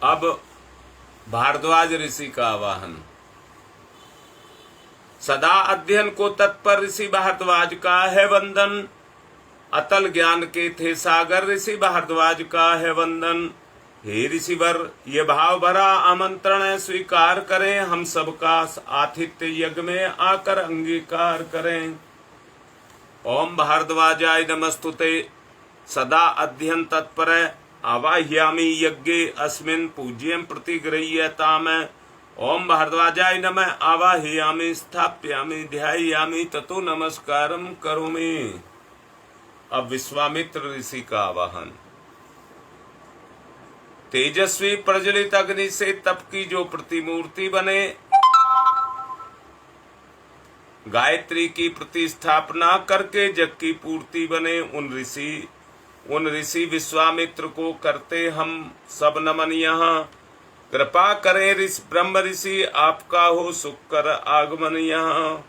अब भारद्वाज ऋषि का आवाहन। सदा अध्ययन को तत्पर ऋषि भारद्वाज का है वंदन। अतल ज्ञान के थे सागर ऋषि भारद्वाज का है वंदन। हे ऋषिवर ये भाव भरा आमंत्रण स्वीकार करें, हम सबका आतिथ्य यज्ञ में आकर अंगीकार करें। ओम भारद्वाजाय नमस्तुते सदा अध्ययन तत्पर आवाह्यामि यज्ञे अस्मिन् पूज्यं प्रतिगृह्यताम्। ओम भारद्वाजाय नमः। आवाह्यामि स्थापयामि ध्यायामि ततो नमस्कारम करोमि। अब विश्वामित्र ऋषि का आवाहन। तेजस्वी प्रज्वलित अग्नि से तप की जो प्रतिमूर्ति बने, गायत्री की प्रतिस्थापना करके जग की पूर्ति बने, उन ऋषि विश्वामित्र को करते हम सब नमन। यहाँ कृपा करें ब्रह्म ऋषि आपका हो सुख कर आगमन यहाँ।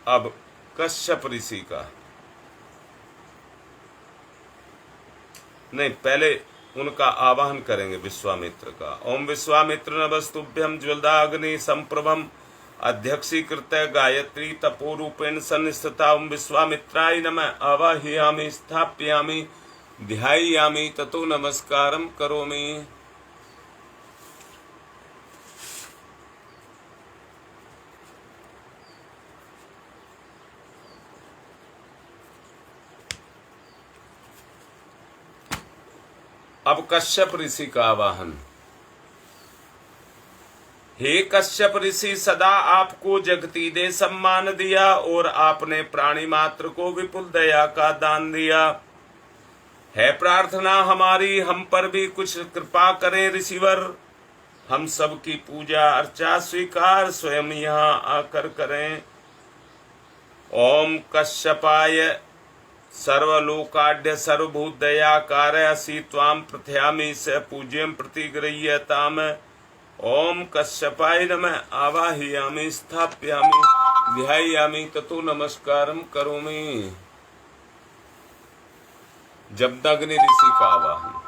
अब कश्यप ऋषि का नहीं, पहले उनका आवाहन करेंगे विश्वामित्र का। ओम विश्वामित्र नमस्तुभ्यं ज्वलदाग्नि संप्रभम अध्यक्षीकृत गायत्री तपोरूपेण सन्निस्थिता। ओम विश्वामित्राय नमः। आवाहयामि स्थापयामि ध्यायामि ततो नमस्कारम करोमि। अब कश्यप ऋषि का आवाहन। हे कश्यप ऋषि, सदा आपको जगती दे सम्मान दिया और आपने प्राणी मात्र को विपुल दया का दान दिया। है प्रार्थना हमारी, हम पर भी कुछ कृपा करें ऋषिवर। हम सब की पूजा अर्चा स्वीकार स्वयं यहाँ आकर करें। ओम कश्यपाय सर्वलोकाढ्य सर्वभूत दयाकार असि त्वां प्रथयामि स पूज्यं प्रतिगृह्यताम्। ओम कश्यपाय नमः। आवाहयामि स्थापयामि ध्यायामि ततो नमस्कारम करोमि। जमदग्नि ऋषि का आवाहन।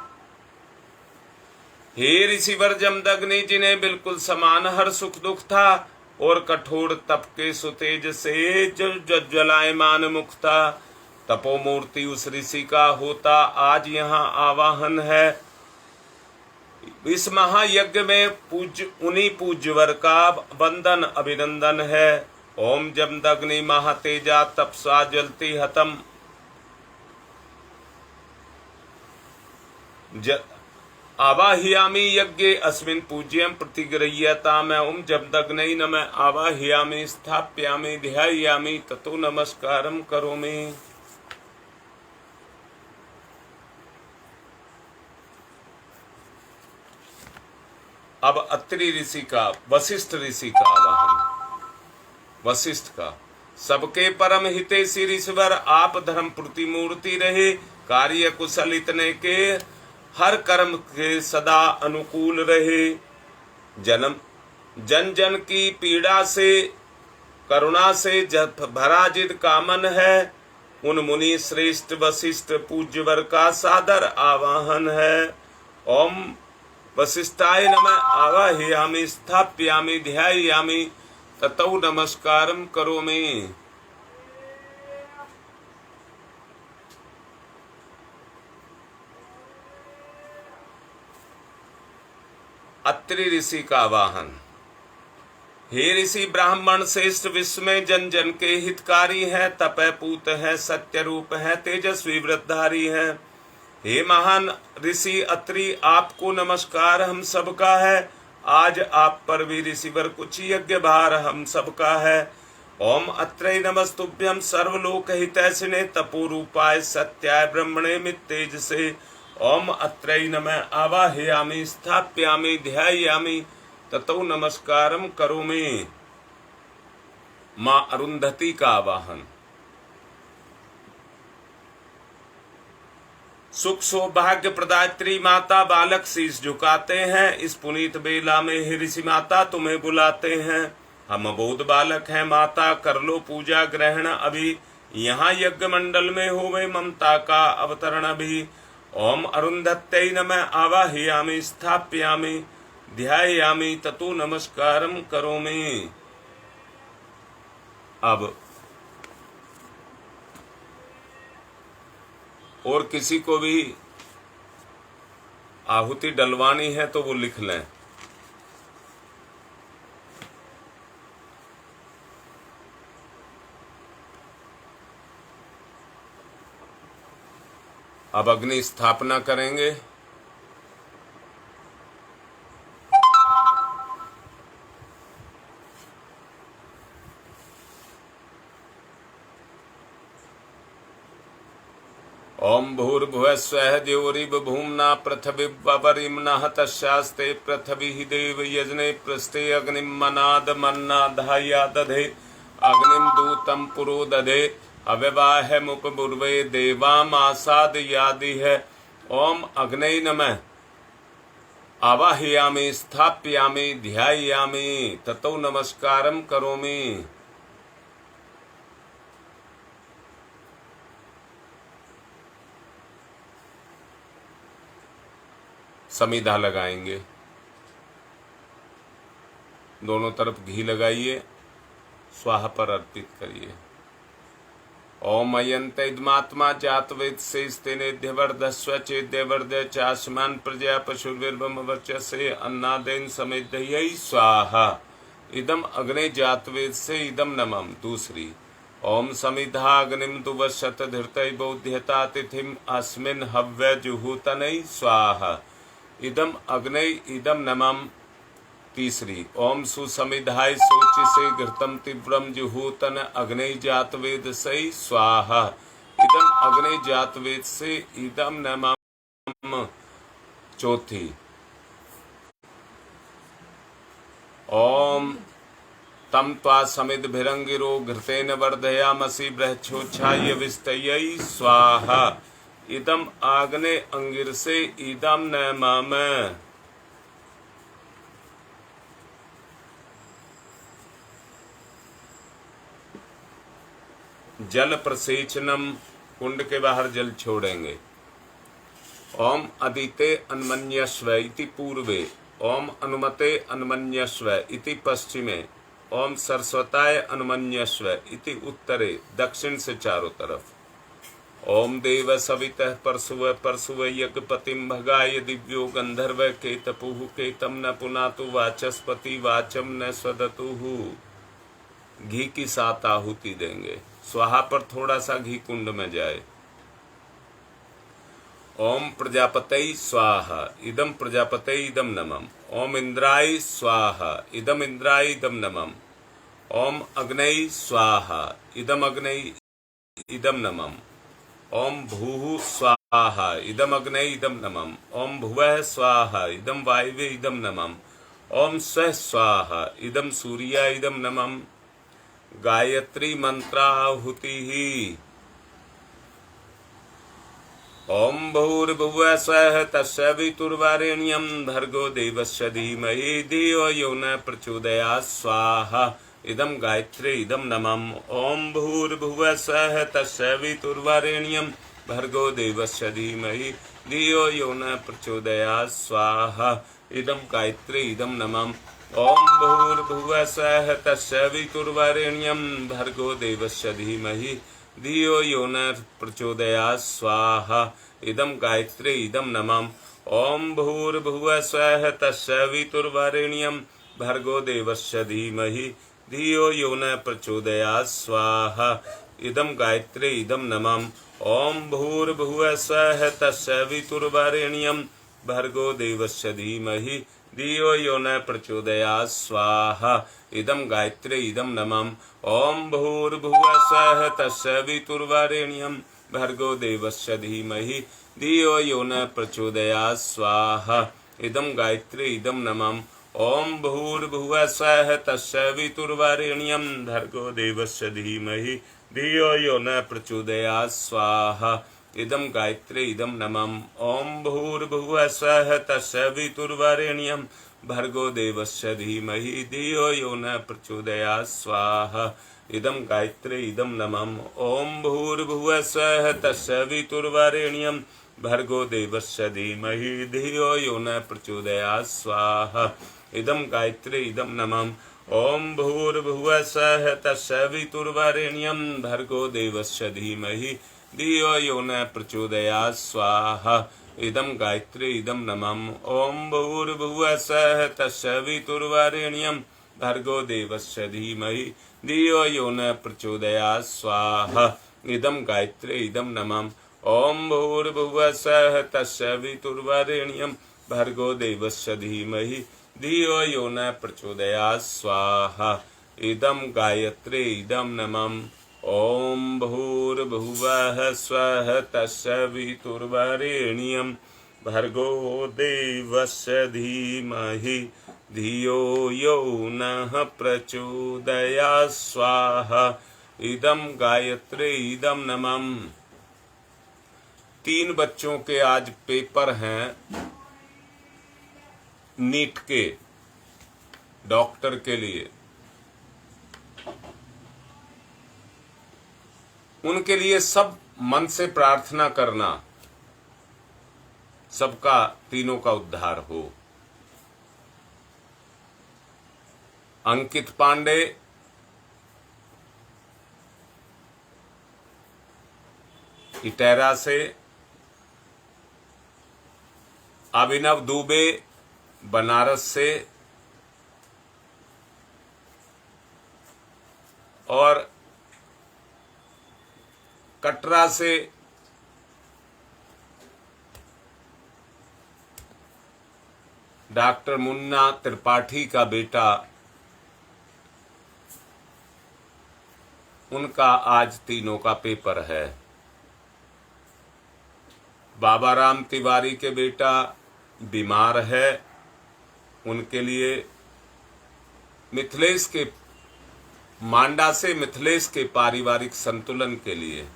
हे ऋषिवर जमदग्नि, जिन्हें बिल्कुल समान हर सुख दुख था और कठोर तप के सुतेज से ज्वलायमान मुख था, तपोमूर्ति उस ऋषि का होता आज यहाँ आवाहन है। इस महायज्ञ में उन्हीं पूज्यवर का वंदन अभिनंदन है। ओम जमदग्नि महातेजा तपसा जलती हतम आवाहयामि यज्ञे अस्मिन् पूज्यं प्रतिगृह्यताम्। ओम जमदग्नै नमः। आवाहयामि स्थापयामि ध्यायामि ततो नमस्कारम करोमि। अब अत्रि ऋषि का वशिष्ठ ऋषि का आवाहन। वशिष्ठ का। सबके परम हितैषी ऋषिवर, आप धर्म प्रतिमूर्ति रहे, कार्य कुशल इतने के हर कर्म के सदा अनुकूल रहे। जन जन की पीड़ा से करुणा से भरा जिद कामन है, उन मुनि श्रेष्ठ वशिष्ठ पूज्यवर का सादर आवाहन है। ओम वशिष्ठाय नमः आवाहयामि स्थापयामि ध्यायामि ततौ नमस्कारं करोमि। अत्रि ऋषि का आवाहन। हे ऋषि ब्राह्मण श्रेष्ठ विश्व में जन जन के हितकारी हैं, तपय पूत हैं, सत्य रूप हैं, तेजस्वी व्रतधारी हैं। हे महान ऋषि अत्रि, आपको नमस्कार हम सबका है। आज आप पर भी ऋषिवर कुछ यज्ञ भार हम सबका है। ओम अत्रै नमस्तुभ्यं सर्वलोक हितैषिणे तपोरूपाय सत्याय ब्रह्मणे मित्तेज से। ओम अत्रै नमः आवाहयामि स्थापयामि ध्यायामि ततो नमस्कारम करोमि। मां अरुंधति का आवाहन। सुख सौभाग्य प्रदात्री माता बालक शीश झुकाते हैं, इस पुनीत बेला में हे ऋषि माता तुम्हें बुलाते हैं। हम बोध बालक हैं माता, कर लो पूजा ग्रहण अभी, यहाँ यज्ञ मंडल में होवे ममता का अवतरण अभी। ओम अरुंधत्यै नमः आवाहयामि स्थापयामि ध्यायामि ततो नमस्कारम करोमि। अब और किसी को भी आहुति डलवानी है तो वो लिख लें। अब अग्नि स्थापना करेंगे। ओम भूर्भुवस्वः द्यौरिवभूम्ना पृथिवीवपरिम्नः तस्यास्ते पृथिवी देव यजने पृष्ठे अग्निं मनाद मन्नाधाया दधे अग्निं दूतं पुरो दधे अव्यवाहमुपपूर्वे देवामासाद यादि है। ओम अग्नये नमः आवाहयामि स्थापयामि ध्यायामि ततो नमस्कारं करोमि। समिधा लगाएंगे, दोनों तरफ घी लगाइए, स्वाहा पर अर्पित करिए। ओम अयंत इदमात्मा जातवेद से स्तेनेध्यवर्धस्व चेद्यवर्ध चास्मान प्रजा पशुर्विर्भम वर्चसे अन्नादेन समेदयी स्वाहा। इदम अग्ने जातवेद से इदम नमम। दूसरी ओम समिधा अग्निम दुवशत धृतय बोध्यता तिथिम अस्मिन हव्य जुहूतनै स्वाहा। इदम अग्नय इदम नमम। तीसरी ओम सुसमिधाय सोचि से घृतम तीव्रम जुहूतन अग्नय जातवेद से स्वाहा। इदम अग्नय जातवेद से इदम नमम। चौथी ओम तम त्वा समिद भिरंगिरो घृतेन वर्धयामसि बृहच्छोच्छाय विस्तयै स्वाहा। इदम आग्ने अंगिर से इदम नमम। जल प्रसेचनम, कुंड के बाहर जल छोड़ेंगे। ओम अदिते अन्मन्यस्व इति पूर्वे, ओम अनुमते अन्मन्यस्व इति पश्चिमे, ओम सरस्वताय अन्मन्यस्व इति उत्तरे, दक्षिण से चारों तरफ। ओम देव सवितः परशुव परशुव यज्ञपतिम भगाय दिव्यो गंधर्व केतपुः केतम न पुनातु वाचस्पति वाचम न स्वदतुः। घी की 7 आहुति देंगे। स्वाहा पर थोड़ा सा घी कुंड में जाए। ओम प्रजापतये स्वाहा। इदम प्रजापतये इदम नमम। ओम इंद्राय स्वाहा। इदम इंद्राय इदम नमम। ओम अग्नये स्वाहा। इदम अग्नये इदम नमम। ओम भूः स्वाहा। इदम अग्नये इदम नमम। ओम भुवः स्वाहा। इदम वायवे इदम नमम। ओम स्वः स्वाहा। इदम सूर्याय इदम नमम। गायत्री मंत्राहुति ही। ओम भूर्भुवः स्वः तत्सवितुर्वरेण्यं भर्गो देवस्य धीमहि धियो यो न प्रचोदयात् स्वाहा इदं गायत्री इदं नमः। ओम भूर्भुवः स्वः तत्सवितुर्वरेण्यं भर्गो देवस्य धीमहि धियो यो न प्रचोदयात् स्वाहा इदं गायत्री इदं नमः। ओम भूर्भुवः स्वः तत्सवितुर्वरेण्यं भर्गो देवस्य धीमहि धियो यो न प्रचोदयात् स्वाहा इदं गायत्री इदं नमः। ओम भूर्भुवः स्वः तत्सवितुर्वरेण्यं भर्गो देवस्य धीमहि धियो यो न प्रचोदयात् स्वाहा इदं गायत्री इदं नमः। ओम भूर्भुवः स्वः तत्सवितुर्वरेण्यं भर्गो देवस्य धीमहि धियो यो न प्रचोदयात् स्वाहा इदं गायत्री इदं नमः। ओम भूर्भुवः स्वः तत्सवितुर्वरेण्यं भर्गो देवस्य धीमहि धियो यो न प्रचोदयात् स्वाहा इदं गायत्री इदं नमः। ओम भूर्भुवः स्वः तत्सवितुर्वरेण्यं भर्गो देवस्य धीमहि धियो यो न प्रचोदयात् स्वाहा इदं गायत्री इदं नमः। ओम भूर्भुवः स्वः तत्सवितुर्वरेण्यं भर्गो देवस्य धीमहि धियो यो न प्रचोदयात् स्वाहा इदं गायत्री इदं नमः। ओम भूर्भुवः स्वः तत्सवितुर्वरेण्यं भर्गो देवस्य धीमहि धियो यो न प्रचोदयात् स्वाहा इदं गायत्री इदं नमः। ओम भूर्भुवः स्वः तत्सवितुर्वरेण्यं भर्गो देवस्य धीमहि धियो यो न प्रचोदयात् स्वाहा इदं गायत्री इदं नमः। ओम भूर्भुवः स्वः तत्सवितुर्वरेण्यं भर्गो देवस्य धीमहि धियो यो न प्रचोदयात् स्वाहा इदं गायत्री इदं नमः। ओम भूर्भुवः स्वः तत्सवितुर्वरेण्यं भर्गो देवस्य धीमहि धियो यो न प्रचोदयात् स्वाहा इदं गायत्री इदं नमः। ओम भूर्भुवः स्वः तत्सवितुर्वरेण्यं भर्गो देवस्य धीमहि धियो यो न प्रचोदयात् स्वाहा इदं गायत्री इदं नमः। 3 बच्चों के आज पेपर हैं नीट के डॉक्टर के लिए। उनके लिए सब मन से प्रार्थना करना, सबका तीनों का उद्धार हो। अंकित पांडे, इटेरा से, अभिनव दुबे बनारस से और कटरा से डॉक्टर मुन्ना त्रिपाठी का बेटा, उनका आज तीनों का पेपर है। बाबा राम तिवारी के बेटा बीमार है, उनके लिए मिथिलेश के मांडा से मिथिलेश के पारिवारिक संतुलन के लिए,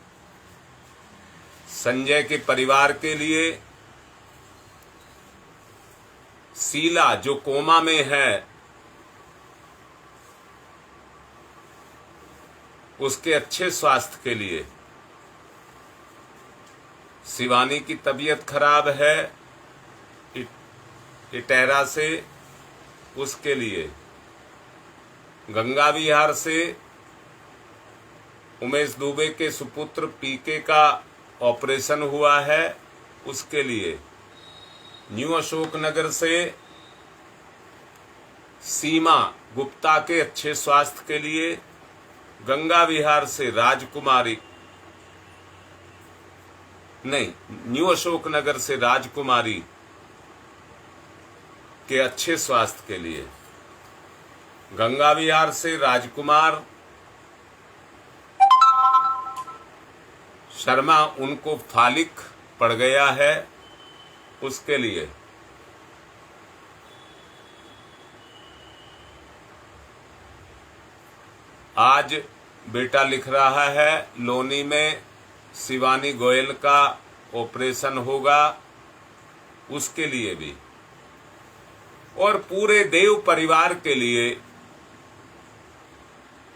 संजय के परिवार के लिए, शीला जो कोमा में है उसके अच्छे स्वास्थ्य के लिए, शिवानी की तबीयत खराब है इटेरा से, उसके लिए, गंगा विहार से उमेश दुबे के सुपुत्र पीके का ऑपरेशन हुआ है, उसके लिए, न्यू अशोकनगर से सीमा गुप्ता के अच्छे स्वास्थ्य के लिए, गंगा विहार से राजकुमारी नहीं, न्यू अशोकनगर से राजकुमारी के अच्छे स्वास्थ्य के लिए, गंगा विहार से राजकुमार शर्मा, उनको फालिक पड़ गया है, उसके लिए, आज बेटा लिख रहा है लोनी में शिवानी गोयल का ऑपरेशन होगा उसके लिए भी, और पूरे देव परिवार के लिए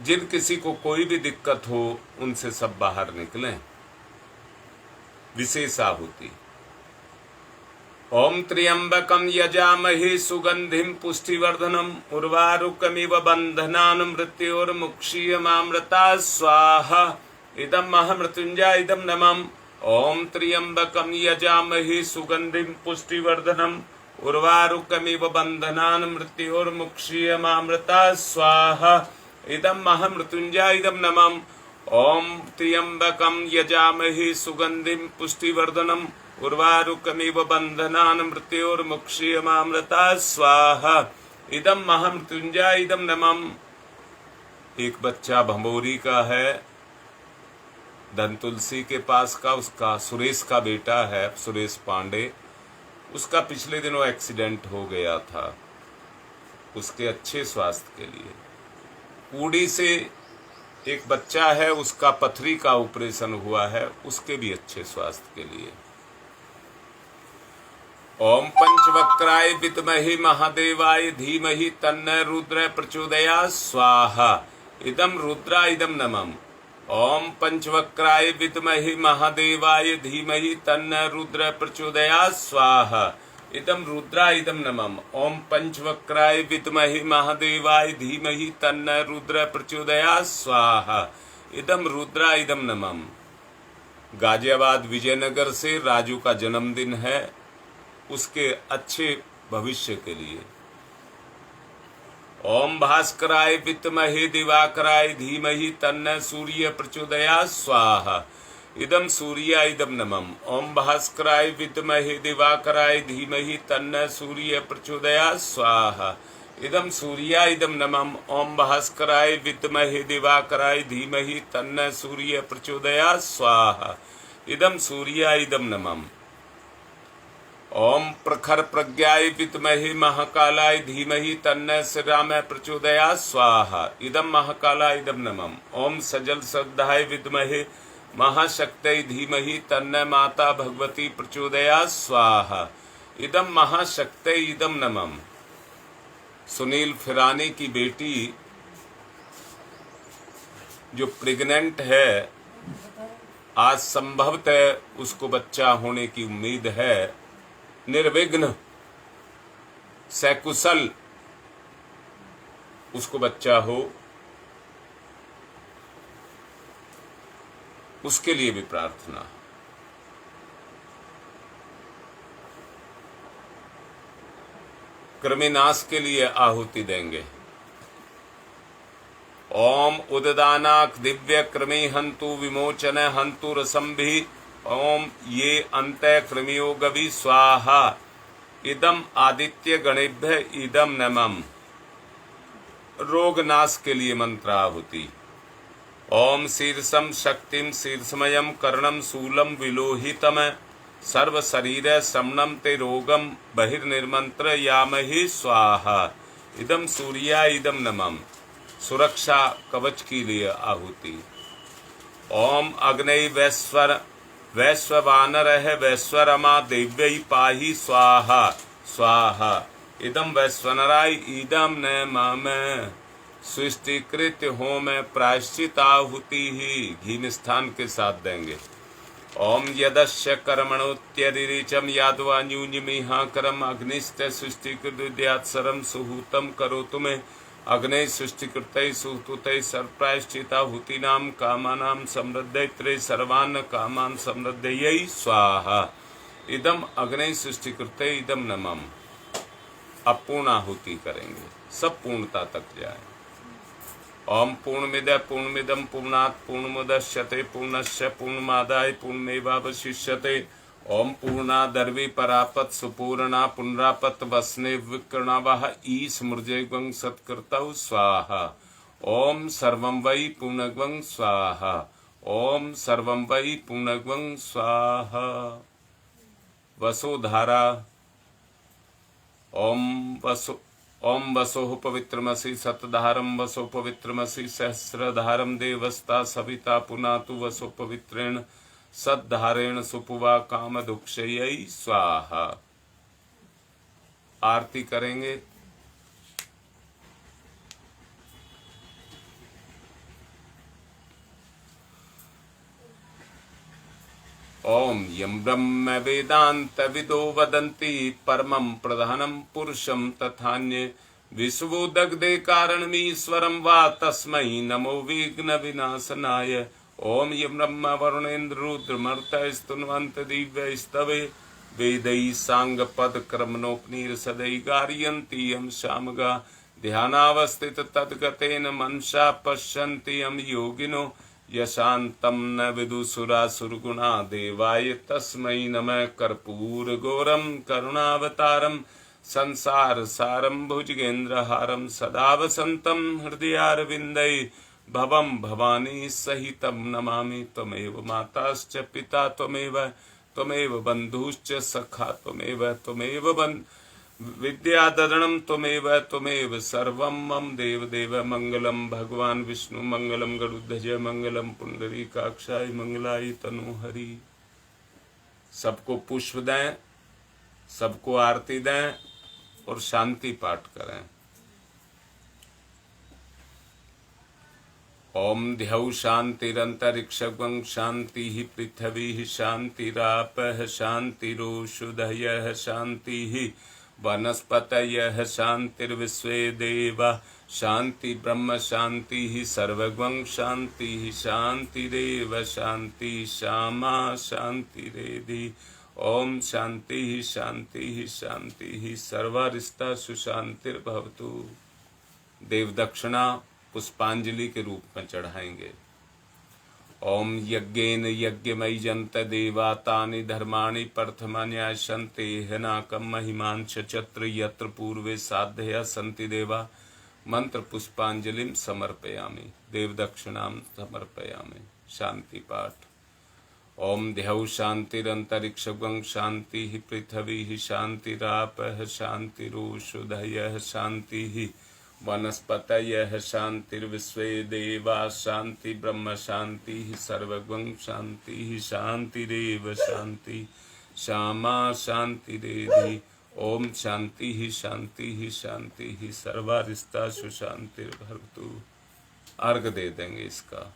जिन किसी को कोई भी दिक्कत हो उनसे सब बाहर निकलें। विशेष आहुति। ओम त्र्यंबकम यजामहे सुगंधिम पुष्टिवर्धनम उर्वारुकमिव बंधनान् मृत्योर्मुक्षीयमामृता स्वाहा। इदं महामृत्युंजय इदं नमः। ओम त्र्यंबकम यजामहे सुगंधिम पुष्टिवर्धनम उर्वारुकमिव बंधनान् मृत्योर्मुक्षीयमामृता स्वाहा। इदं महामृत्युंजय इदं नमः। ओम त्र्यंबकम यजामहे सुगंधिम पुष्टिवर्धनम उर्वारुकमिव बंधनान् मृत्योर्मुक्षीयमामृता स्वाहा। इदं महामृत्युंजय इदं नमः। एक बच्चा भंबोरी का है, धन तुलसी के पास का, उसका सुरेश का बेटा है, सुरेश पांडे। उसका पिछले दिनों एक्सीडेंट हो गया था। उसके अच्छे स्वास्थ्य के लिए पूड़ी से एक बच्चा है, उसका पथरी का ऑपरेशन हुआ है, उसके भी अच्छे स्वास्थ्य के लिए। ओम पंचवक्राय विद्महे महादेवाय धीमहि तन्नो रुद्र प्रचोदयात् स्वाहा। इदं रुद्रा इदं नमः। ओम पंचवक्राय विद्महे महादेवाय धीमहि तन्नो रुद्र प्रचोदयात् स्वाहा। इदं रुद्रा इदं नमः। ओम पंचवक्राय विद्महे महादेवाय धीमहि तन्नो रुद्र प्रचोदयात् स्वाहा। इदं रुद्रा इदं नमः। गाजियाबाद विजयनगर से राजू का जन्मदिन है, उसके अच्छे भविष्य के लिए। ओम भास्कराय विद्महे दिवाकराय धीमहि तन्नो सूर्य प्रचोदयात् स्वाहा। इदं सूर्य इदं नमः। ओम भास्कराय विद्महे दिवाकराय धीमहि तन्नो सूर्य प्रचोदयात् स्वाहा। इदं सूर्य इदं नमः। ओम भास्कराय विद्महे दिवाकराय धीमहि तन्नो सूर्य प्रचोदयात् स्वाहा। इदं सूर्य इदं नमः। ओम प्रखर प्रज्ञाय विद्महे महाकालाय धीमहि तन्नो श्रीराम प्रचोदयात् स्वाहा। इदं महाकालाय इदं नमः। ओम सजल श्रद्धाय विद्महे महाशक्तये धीमहि तन्नो माता भगवती प्रचोदयात् स्वाहा। इदं महाशक्तये इदं नमः। सुनील फिरानी की बेटी जो प्रेग्नेंट है, आज संभवतः उसको बच्चा होने की उम्मीद है। निर्विघ्न सकुशल उसको बच्चा हो, उसके लिए भी प्रार्थना। कृमिनाश के लिए आहुति देंगे। ओम उददानाक दिव्य कृमि हंतु विमोचन हंतु रसंभि। ओम ये अंत कृमियो गवि स्वाहा। इदम आदित्य गणेभ्य इदम नमः। रोग नाश के लिए मंत्राहुति। ओम शीर्षम शक्तिम शीर्षमयम कर्णम शूलम विलोहितम सर्व शरीर समनम ते रोगम बहिर्निर्मंत्र यामहि स्वाहा। इदम सूर्या इदम नमः। सुरक्षा कवच के लिए आहुति। ओम अग्नि वैश्ववानर वैश्वरमा देव्यै पाहि स्वाहा स्वाहा। इदम वैश्वनराय इदम नमः। सृष्टिकृत होम प्रायश्चित आहुति ही घी मिष्ठान के साथ देंगे। ओम यदस्य कर्मणोत्यरिचम यादवा न्यूनमिहाकरम अग्निश्च सृष्टिकृत विद्यात्सरम सुहूतम करोतु मे। अग्ने सृष्टिकृतै सुहूतै सर्वप्रायश्चिताहुतीनां कामानां समृद्धये सर्वान् कामान् समृद्धयै स्वाहा। इदम अग्ने सृष्टिकृतै इदम नमः। अपूर्ण आहुति करेंगे, सब पूर्णता तक जाए। ओम पूर्णमिद पूर्णमिदं पूर्णात् पूर्णमुदच्यते पूर्णस्य पूर्णमादाय पूर्णमेवावशिष्यते। ओम पूर्णादर्वी परापत सुपूर्णा पुनरापत वसने विकर्णवः ईस्मृजयं सत्कृतौ स्वाहा। ओम सर्वं वै पूर्णगं स्वाहा। ओम सर्वं वै पूर्णगं स्वाहा। वसुधारा। ओम वसोः पवित्रमसि सतधारं वसो पवित्रमसि सहस्रधारं देवस्ता सविता पुनातु वसो पवित्रेण सद्धारेण सुपुवा काम दुक्षयी स्वाहा। आरती करेंगे। ओम यम ब्रह्म वेदांत विदो वदन्ति परमं प्रधानं पुरुषं तथान्ये विश्वो दग्धे कारणमीश्वरं वा तस्मै नमो विघ्न विनाशनाय। ओम यम ब्रह्म वरुणेन्द्र रुद्रमर्तस्तुन्वन्त दिव्यस्तवे वेदै सांग पद क्रमणोपनिषदै गारयन्ति यम शामगा ध्यानावस्थित तद्गतेन मनसा पश्यन्ति यम योगिनो यशान्तं न विदुसुरासुरगुणा देवाय तस्मै नमः। कर्पूर गौरम करुणावतारम संसार सारम भुजगेन्द्रहारम सदा वसन्तं हृदयारविन्दै भवं भवानी सहितं नमामि। त्वमेव माताश्च पिता त्वमेव बन्धुश्च सखा त्वमेव विद्यादरणं त्वमेव सर्वं मम देवदेव। मंगलम भगवान विष्णु मंगलम गरुड़ध्वज मंगलम पुंडरीकाक्षाय मंगलाय तनोहरि। सबको पुष्प दें, सबको आरती दें और शांति पाठ करें। ओम ध्यौ शांतिरंतरिक्षं शांति पृथ्वी शांतिरापः शांतिरोषधयः शांति वनस्पतयः शांतिर्विश्वे देवा शांति ब्रह्म शांति सर्वगं शांति शांतिरेव शांति श्यामा शांतिरेधि। ओम शांति शांति शांति सर्वारिष्टा सुशांतिर्भवतु। देव दक्षिणा पुष्पांजलि के रूप में चढ़ाएंगे। ओम यज्ञेन यज्ञमयी जंत देवा तानि धर्माणि प्रथमान्यासन्ते हनाकं महिमांश चत्र यत्र पूर्वे साधया सन्ति देवा। मंत्र पुष्पांजलिं समर्पयामि। देव दक्षिणां समर्पयामि। शांति पाठ। ओम ध्यौ शांतिरंतरिक्षं शांति पृथ्वी शांतिरापः शांतिरोषधयः शांति वनस्पतयः शांतिर्विश्वे देवा शांति ब्रह्म शांति सर्वगं शांति शांतिरेव शांति श्यामा शांतिरेधि। ओम शांति शांति शांति सर्वारिष्टा सुशांतिर्भवतु। अर्घ दे देंगे इसका।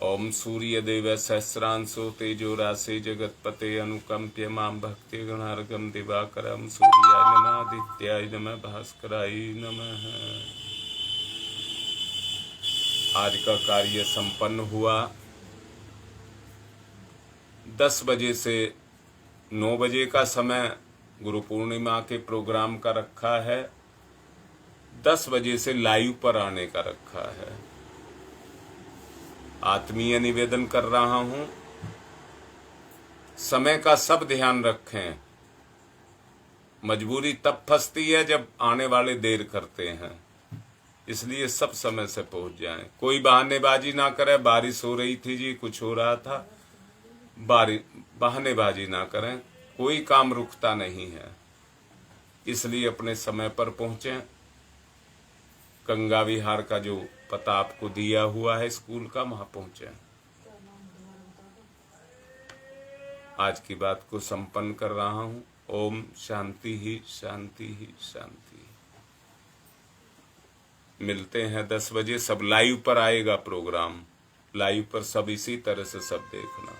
ओम सूर्यदेव सहस्रांशो तेजो राशे जगतपते अनुकंप्य मां भक्ति गणार्घम दिवाकरम सूर्याय नमः आदित्याय नमः भास्कराय नमः। आज का कार्य संपन्न हुआ। 10 बजे से 9 बजे का समय गुरु पूर्णिमा के प्रोग्राम का रखा है। 10 बजे से लाइव पर आने का रखा है। आत्मीय निवेदन कर रहा हूं, समय का सब ध्यान रखें। मजबूरी तब फंसती है जब आने वाले देर करते हैं, इसलिए सब समय से पहुंच जाएं। कोई बहानेबाजी ना करे। बारिश हो रही थी जी, कुछ हो रहा था, बहानेबाजी ना करें। कोई काम रुकता नहीं है, इसलिए अपने समय पर पहुंचें। गंगा विहार का जो पता आपको दिया हुआ है स्कूल का, वहां पहुंचे। आज की बात को संपन्न कर रहा हूं। ओम शांति ही शांति ही शांति। मिलते हैं 10 बजे। सब लाइव पर आएगा प्रोग्राम। लाइव पर सब इसी तरह से सब देखना।